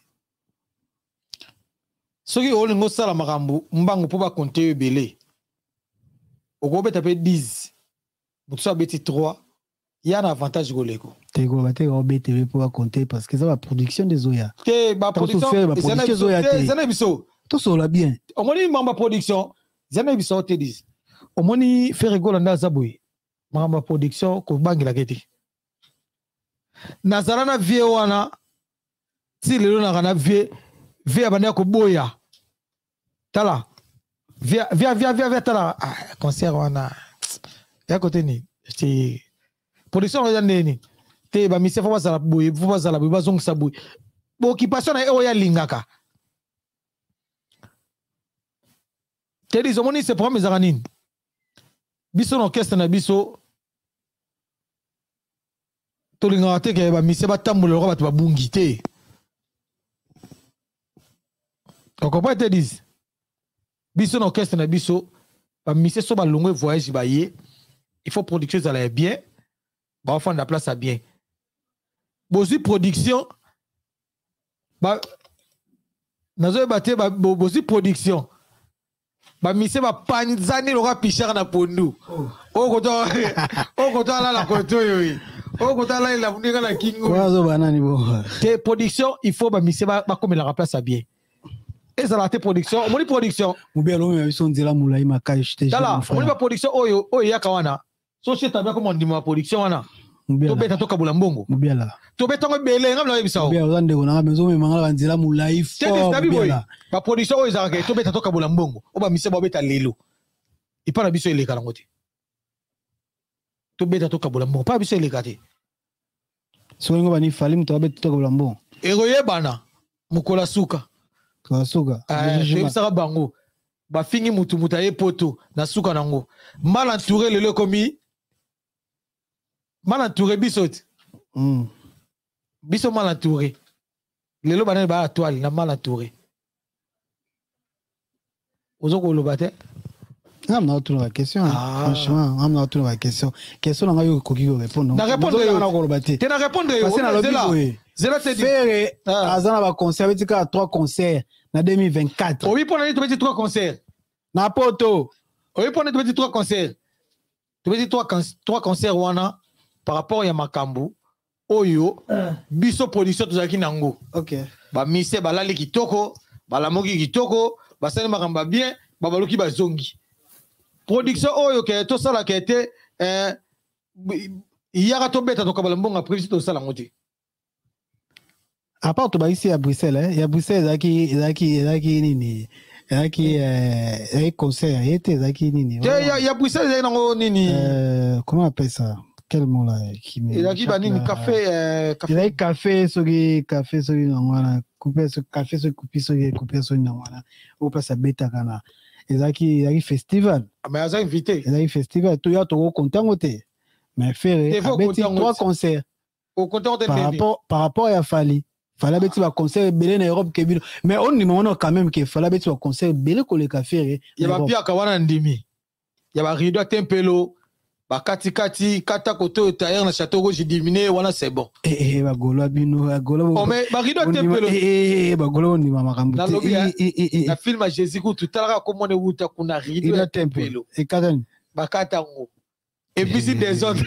soki olingo sala makambu mbangu po ba compter ebele. Okobe taper 10. Mutsa beti 3. Il y a un avantage goleko. T'es go baté au BTV pour compter parce que ça va production des oya. Que ba production des oya. Zana biso. Tout ça là bien. Au moni mamba production. Zana biso te dis. Au moni faire rigolo nda zaboui. Mamba production ko bangila keti. Nazarana vie wana. Si lelo na kana vie abanda ko boya. Tala. Via tala. Concert wana. Ya côté ni. C'est production ya neni te ba mise fa bazala boye fa bazala boye bazongisa boye bo occupation na oya lingaka te dis omoni ce programme ezaka nini biso na orchestre na biso tolingaka te ke ba mise batambola lokwa bato babungi te okopa te dis biso na orchestre na biso ba mise so balongwe voyage baye il faut production ezala bien. Bah, on fait la place à bien. Bosi production. Bah, nous avons battu bosi production. Bah, mise ba panzani l'aura pichard na pondu. Oh, quand on a la koto yo. Oh, quand on a la munira la kingo. Oazo banani bo. Te production, il faut ba mise ba comme la place à bien. Et ça la te production, on dit production. Mubelo me son dila mulai makai chite. Dala, on dit ba production oyo ya kawana. So c'est tabia comme on dit ma production wana. To beta to kabula mbongo. Mubiala. To beta ngo bele ngam la yebisa. Mubiala zande ko na mezo me mangala banzela mulai fo. Mubiala. Ba production o izaka to beta to kabula mbongo. O ba mise ba beta lelo. Ipana biso ele kala ngote. To beta to kabula mbongo. Pa biso ele kate. So ngo bani falim to beta to kabula mbongo. Eroye bana. Mukola suka. Ko suka. Yebisa bango. Ba fingi mutu mutaye poto na suka nango. Mal entouré lelo komi. Mal entouré bisot. Biso mal entouré. Lelo banane ba toile na mal entouré. Ozoko lobate. I'm not to la question. Franchement, I'm not to la question. Question na yo koki ko répondre. Na répondre yo na ko lobate. Te na répondre yo. Parce na lobby. Zela te faire azana ba concert betika 3 concerts na 2024. Oui pour na to beti 3 concerts. Na poto. Oui pour na to beti 3 concerts. To beti 3 concerts wana. Par rapport à Makambu, Oyo, biso production tozaki nango. OK. Ba mise balali kitoko, balamoki kitoko, basani makamba bien, babaluki bazongi. Production Oyo ke to sala ke été yaka to beta to kabala mbonga prévu to sala ngoti. À part to ba ici à Bruxelles, il y a Bruxelles zaki nini. Zaki concert, était zaki nini. Il y a Bruxelles zaki nango nini. Comment on appelle ça? Quel mot là qui me il a qui banine café il a café non couper ce café ce couper ce non ou pas ça bêta kana il a qui festival mais il a invité il a festival tout ya to content côté mais faire 3 concerts au content par rapport à Fali fallait beti ba concert belé na Europe ke bino mais on ni moment quand même que fallait beti ba concert belé ko le café ya ba pia ka wana ndimi ya ba rido tempelo ba kati kata koto tailleur na château rouge diminué wana c'est bon ba golo bino golo oh mais ba rido tempelo ba golo ni mama kambu na film à Jésus ko tout à l'heure comment on wuta kuna rido tempelo et katani ba katango et visite des autres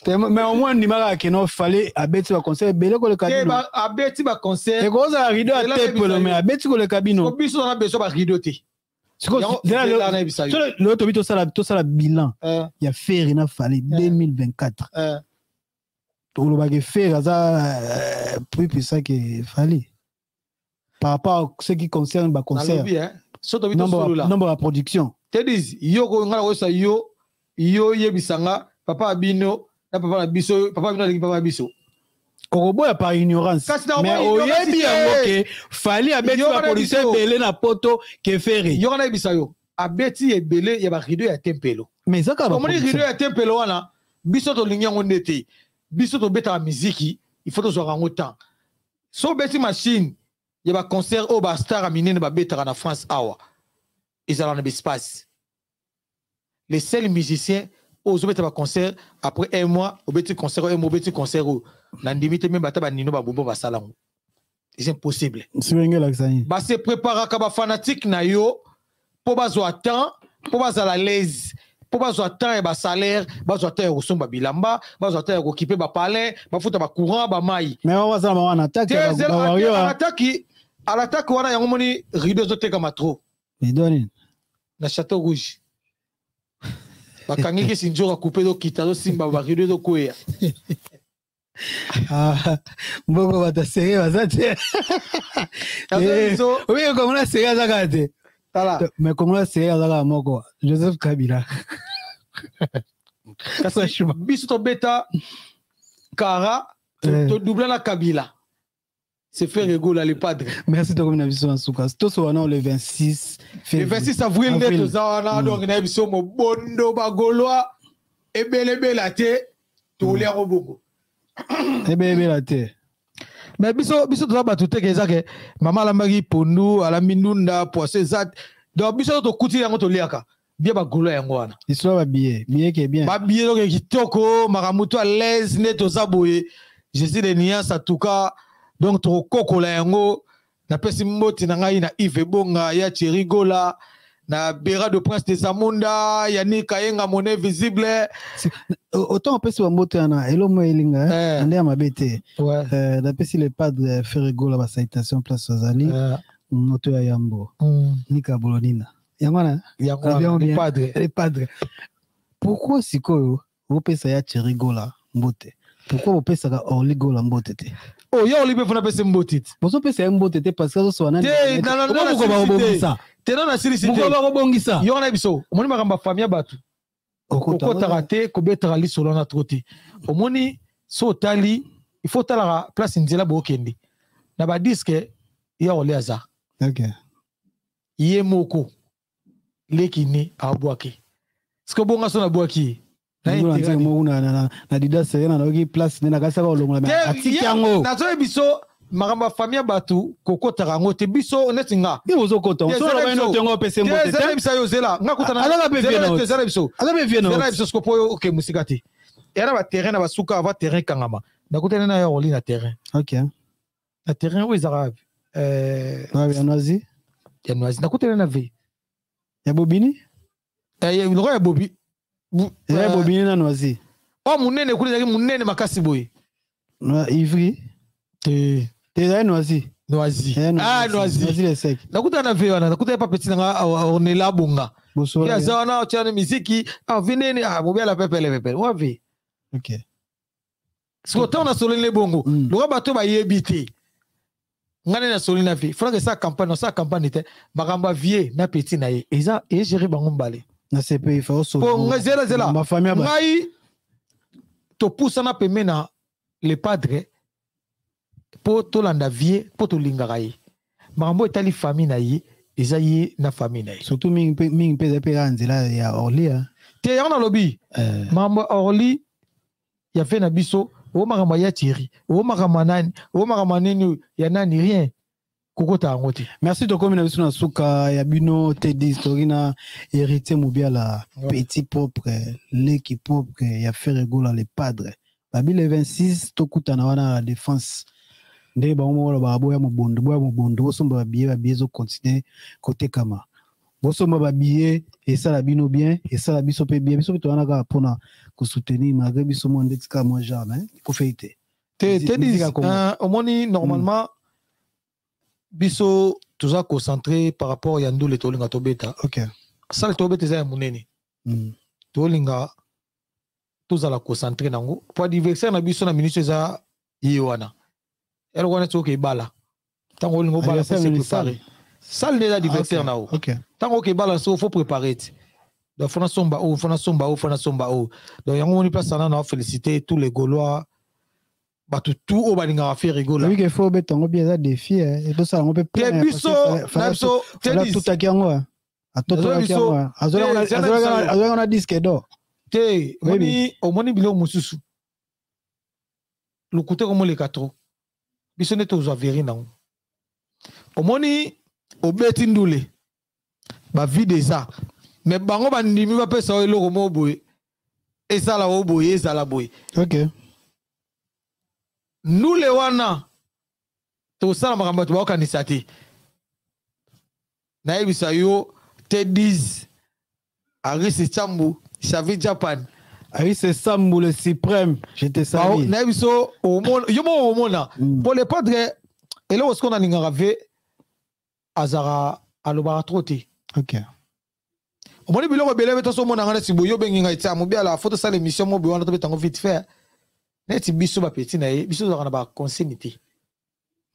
mais au moins ni mara que non fallait abeti ba concert belé ko le cabino ba abeti ba concert et ko za rido tempelo mais abeti ko le cabino ko biso na beso ba rido te l'autre bito ça la bilan il y a faire il a fallu 2024 pour le baguette faire ça puis ça que fallait par rapport à ce qui concerne ba concert nombre de production te dis yo ko ngala ko sa yo yebisanga papa abino na papa biso papa abino na papa biso Korobo ya par ignorance mais oyebi yango ke fallait abeti ba production belé na poto ke faire yo na yebisa yo abeti ebele ya ba rido ya tempelo mais ça ka ba comment rido ya tempelo wana biso to lingi yango ndete biso to beta muziki il faut to zo rango temps so beti machine ya ba concert o ba star minene ba beta na France awa ezala na espace les seuls musiciens au zo beta ba concert après un mois au beti concert un mois beti concert na ndimite même bata ba nino ba bombo ba salango c'est impossible ba se prépara ka ba fanatique na yo pour bazo temps pour baza la l'aise pour bazo temps et ba salaire bazo temps au somba bilamba bazo temps ko kipe ba palais ba futa ba courant ba mai mais on va ça on attaque à l'attaque wana yango moni rideau zo teka matro mais donne na château rouge ba kangi ki sinjora couper do kitalo simba ba rideau do koya mboko bata seré bazate oui comme la seré zakate mais comme la seré zakate moko Joseph Kabila kasi biso to beta Kara to double la Kabila c'est faire rigoler les padres merci de revenir biso en souka to so wana le 26 février le 26 avril net to wana donc na biso mo bondo bagoloa ebele te to le roboko la terre mais biso to ba tout que ça que maman la mari pondu ala mindunda poisson zat donc biso to kuti yango to liaka bien ba golo yango wana histoire ba billet qui est bien ba billet donc kitoko makamuto à l'aise net to zaboye je suis de nuances en tout cas donc to kokola yango na pesi mboti na ngai na Yves Bonga ya Chirigola na Bera de Prince de Zamunda yani Kayenga monnaie visible autant on peut se montrer na elomo elinga ande mabete d'après si les padres Ferrigola ba citation place Azali moto ya Yambo Nika Bolonina yangwana les padres pourquoi sikoyo vous pesa ya Chirigola mbote pourquoi vous pesa ka Orligola mbote te oh ya Olibe fona pesa mbote vous pesa mbote te parce que so wana non tena na siri site ko bongisa yo na biso omoni makamba famille batu ko tarate ko betara li solo na troté omoni so tali il faut tala place nzela bo kende na ba disque ya ole aza OK ye moko lekini abwaki siko bonga so na bwaki na dida serena na oki place na kasa ko longola mais atiki yango na zo biso makamba famille batu kokota rango te biso netinga biso kota so la bino tengo pese mbote te biso yo zela ngakutana ala be vieno zela biso zela biso skopo OK musikati era ba terrain na basuka va terrain kangama nakutana na yo na terrain OK na terrain où ils arabes ya noisi nakutana na ve ya bobini le roi ya bobi ya bobini na noisi oh munene kuli zaki munene makasi boy na ivri te noisi noisi le sec nakutana na ve wana nakutana pa petit nga on est là bonga ya zona o chana muziki veneni bobi la pepe wa ve OK so tona solo le bongo le roi bato ba yebite ngane na solo na ve faut que ça campagne te makamba vie na petit na ye eza e gérer bango mbale na CP il faut so pour ngazela ma famille ngai to poussa na pemena les padres pour to landa vie pour to lingara ye makambo etali famille na ye eza ye na famille na ye surtout mingi pe anzela ya Orly te yana lobi makambo Orly ya fait na biso o makambo ya Thierry o makambo nani o makambo nini ya nani rien kokota yango te. Merci tokomi na biso na suka ya bino Teddy Storina héritier Moubiala petit propre l'équipe propre ya Ferregola les padres babi le 26 tokutana wana la défense nde ba mo ba boya mobondo bosomba ba biye zo continuer côté kama bosomba ba biye et ça la bino bien et ça la biso pe bien biso to wana ka pona ko soutenir malgré biso mo ndetika mo jamais ko feite Teddy omoni normalement biso toujours concentré par rapport à Yandou le tolinga tobeta. OK. Ça le tobeta za munene. Tolinga tous à la concentrer nango. Pour adversaire na biso na ministre za yiwana. Elle wana tsoke bala. Tango lingo bala faut se préparer. Ça le adversaire na o. OK. Tango ke bala so faut préparer. Donc fona somba o. Donc yango ni place na féliciter tous les Gaulois. Batu tout au balinga va faire rigoler. Oui, il faut mettre un bien défi et tout ça on peut pas. Biso, tout à qui en à tout à qui en on a disque d'or. Te, omoni bilo mususu. Le côté comme les quatre. Biso ne tozo veri non. Omoni obeti ndule. Ba vide ça. Mais bango bandimi va pesa o lo mo boy. Et ça la o boy, et ça la boy. OK. Nous les wana to sala makambo to bakanisa te na yebisa yo Teddy Aris Chambu Xavi Japan Aris Sambu le suprême je te salue na yebiso omona pour les padres et là ce qu'on a lingave azara alobara troté. OK. Omoni biloko belebe to so mona ngana siboyo bengi ngai tsa mo bia la photo ça l'émission mo biwana to betango vite fait. Neti biso ba petit na ye biso za na ba consignité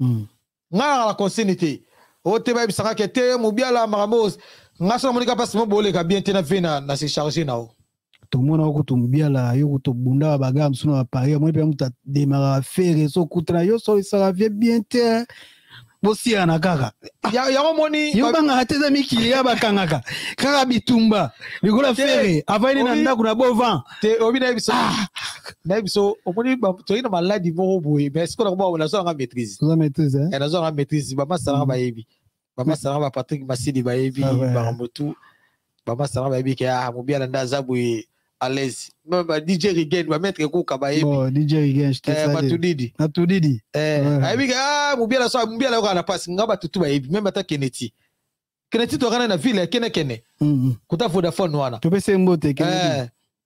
nga la consignité o te ba bisaka ke te Moubiala marabos nga so monika passe mo bolé ka bien te na vena na se charger na o to mona ko to Moubiala yo to bunda ba gam suno ba pari mo pe muta démarrer faire so kutra yo so ça va bien te bosi ana kaka ya moni yo banga hateza mikili ya bakangaka kaka bitumba bikola fere avani na ndako na bovan te obi na biso na biso omoni ba to ina maladi mo boy mais ce qu'on a ba na so nga maîtrise et na so nga maîtrise ba masala ba yebi ba masala ba Patrick Masidi ba yebi ba motu ba masala ba yebi ke Moubiala ndaza boy à l'aise même DJ Rigen va mettre ko kaba yebi bon DJ Rigen je te salue na tudidi ayebi Moubiala so Moubiala ko na passe ngaba tutu ba yebi même ata Keneti to kana na ville kene kuta Vodafone wana to pese mbote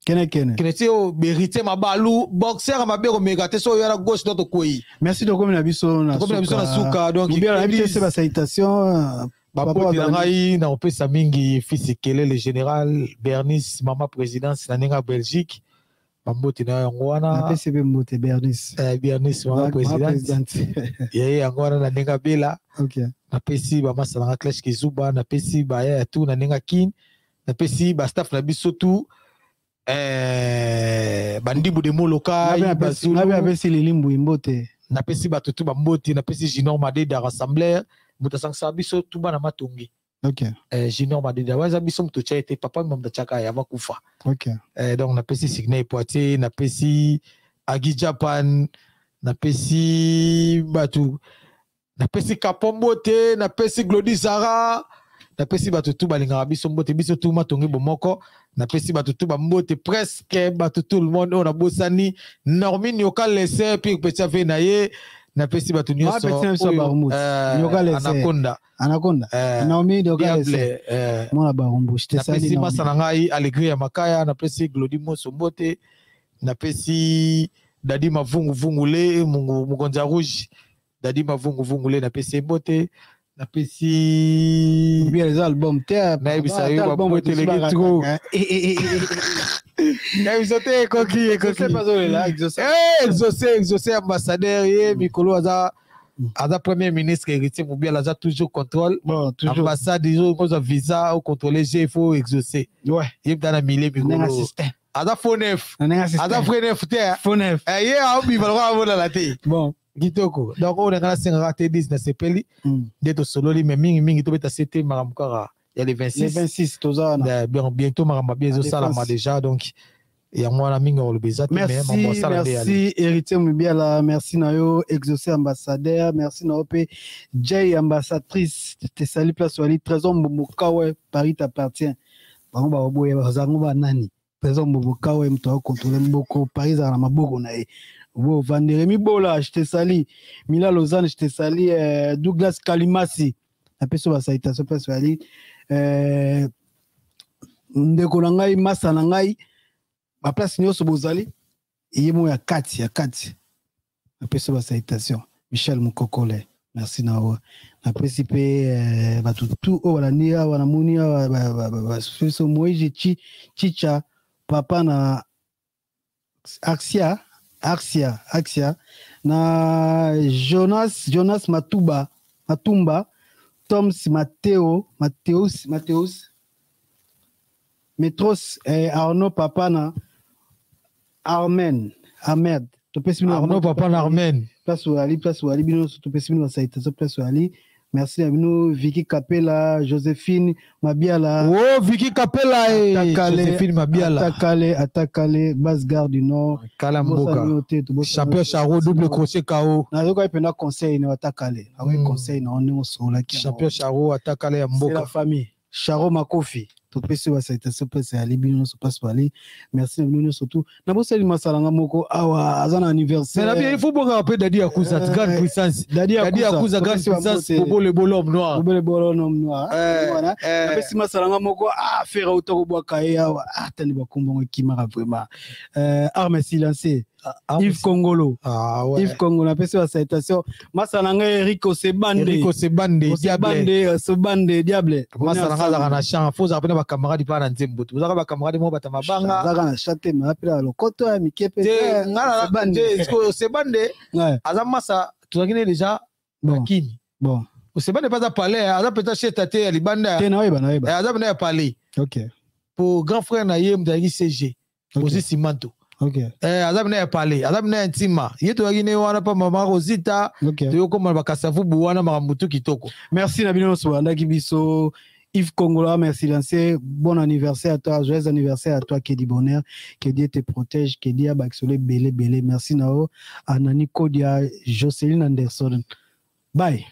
Keneti o berité mabalu boxer mabero megate so yara gauche d'autre koi. Merci de comme na biso na suka donc Moubiala habite ba salutation Bapoti ngai na opesa mingi fils Kele le général Bernice mama présidence na ninga Belgique bamboti na yango wana na PCB mbote Bernice mama présidence yeye yango wana na ninga Bela. OK. Na pesi ba masala na Clash Kizuba na pesi ba ya tout na ninga Kin na pesi ba staff na biso tout bandibu de moloka bazulu na pesi lilimbu mbote na pesi ba tutu ba mboti na pesi Junior Madeda rassembler mutasangsa biso tuba na matongi. OK. Junior Madeda waza biso mtocha ete papa mamba chaka ya bakufa. OK. Donc na pesi Signe Poitiers na pesi Agi Japan na pesi batu na pesi Kapombote na pesi Glody Zara na pesi batu tu balinga biso mbote biso tu matongi bomoko na pesi batu tu bambote presque batu tout le monde on a bosani Normine yoka laisser puis petit avenaye na pesi batu nyonso Anaconda Naomi yoka laisser mona barumbu je te salue na pesi masana ngai Alegria Makaya na pesi Glody Moso mbote na pesi Dadi Mavungu Vungule Mugonza Rouge Dadi Mavungu Vungule na pesi mbote na pesi bien les albums terre na bisa yo ba bote le gitro na bisa te koki pas là exaucé ambassadeur ye mikolo aza premier ministre héritier Moubiala aza toujours contrôle ambassade yo ko visa au contrôler il faut exaucer ouais yim dana mille mikolo aza fonef aza fonef te fonef ye a obi valora vola la te bon Gitoko. Donc on a quand même Teddy na sepeli d'être solo mais mingi to beta c'était maramukara il y a les 26 tozana bientôt maramba bien ça là déjà donc Et moi, la minga le bezat. Merci, héritier Mubiala. Merci, Nayo, exaucé ambassadeur. Merci, Naope, Jay, ambassadrice. Te sali place Wali, Trésor Mbomokawe, Paris t'appartient. Bango Baboye, Bazango Banani. Trésor Mbomokawe, Mtoa, contrôler Mboko, Paris, à la Maboko, Nae. Bon, Vanderemi Bola, je te sali. Mila Lausanne, je te sali. Douglas Kalimasi. La personne va s'aïta, ce place Wali. Ndeko Nangai, Massa Nangai. Ma place nyonso bozali yemo ya kati na peso ba salutation Michel Mukokole merci na principe batutu o wala nia wana munia ba so moije chicha papa na Axia na Jonas Matumba Toms Mateus Metros Arnaud papa na Ahmed. Arnaud papa na Armen. Place Wali, bino to pesimi na saita so place Wali. Merci à nous Vicky Capella, Joséphine Mabiala. Oh Vicky Capella et Joséphine Mabiala. Atakale, Basse-Gare du Nord. Kalamboka. Champion Charo double crochet KO. Na zo ko pena conseil na Atakale. Awe conseil na on so la ki. Champion Charo Atakale Mboka. C'est la famille. Charo Makofi. Topesi wa salutation pese ali bino so passe pali merci nous surtout na boseli masalanga moko awa azana anniversaire mais na bien il faut bon rappeler Dadi Akuza grande puissance Dadi Akuza grande puissance Bobo le bolhomme noir voilà besi masalanga moko faire auto ko bwaka awa tani bakumbongo kimara vraiment arme silencé Yves Congolo Yves Congolo na pesi wa salutation masalanga Erico Sebande Diable masalanga na champ faut appeler ba camarade pa na nzembo tu zaka ba camarade mo bata mabanga zaka na chate me apela lokoto ya mikepe ngala na Sebande azamasa tuzakine déjà makini bon Sebande pas à parler azapeta chez tate ya libanda te na weba azapena parler OK pour grand frère na yem d'Ari CG aussi Simanto OK azapena parler azapena intima yeto yakine wana pa mama Rosita to koma bakasavu buwana makambutu kitoko merci na bino so bandaki biso Yves Congolo, merci lancé. Bon anniversaire à toi, joyeux anniversaire à toi, Kedi Bonheur. Que Dieu te protège, que Dieu Baxolé, Belé. Merci Nao, Anani Kodia, Jocelyne Anderson. Bye.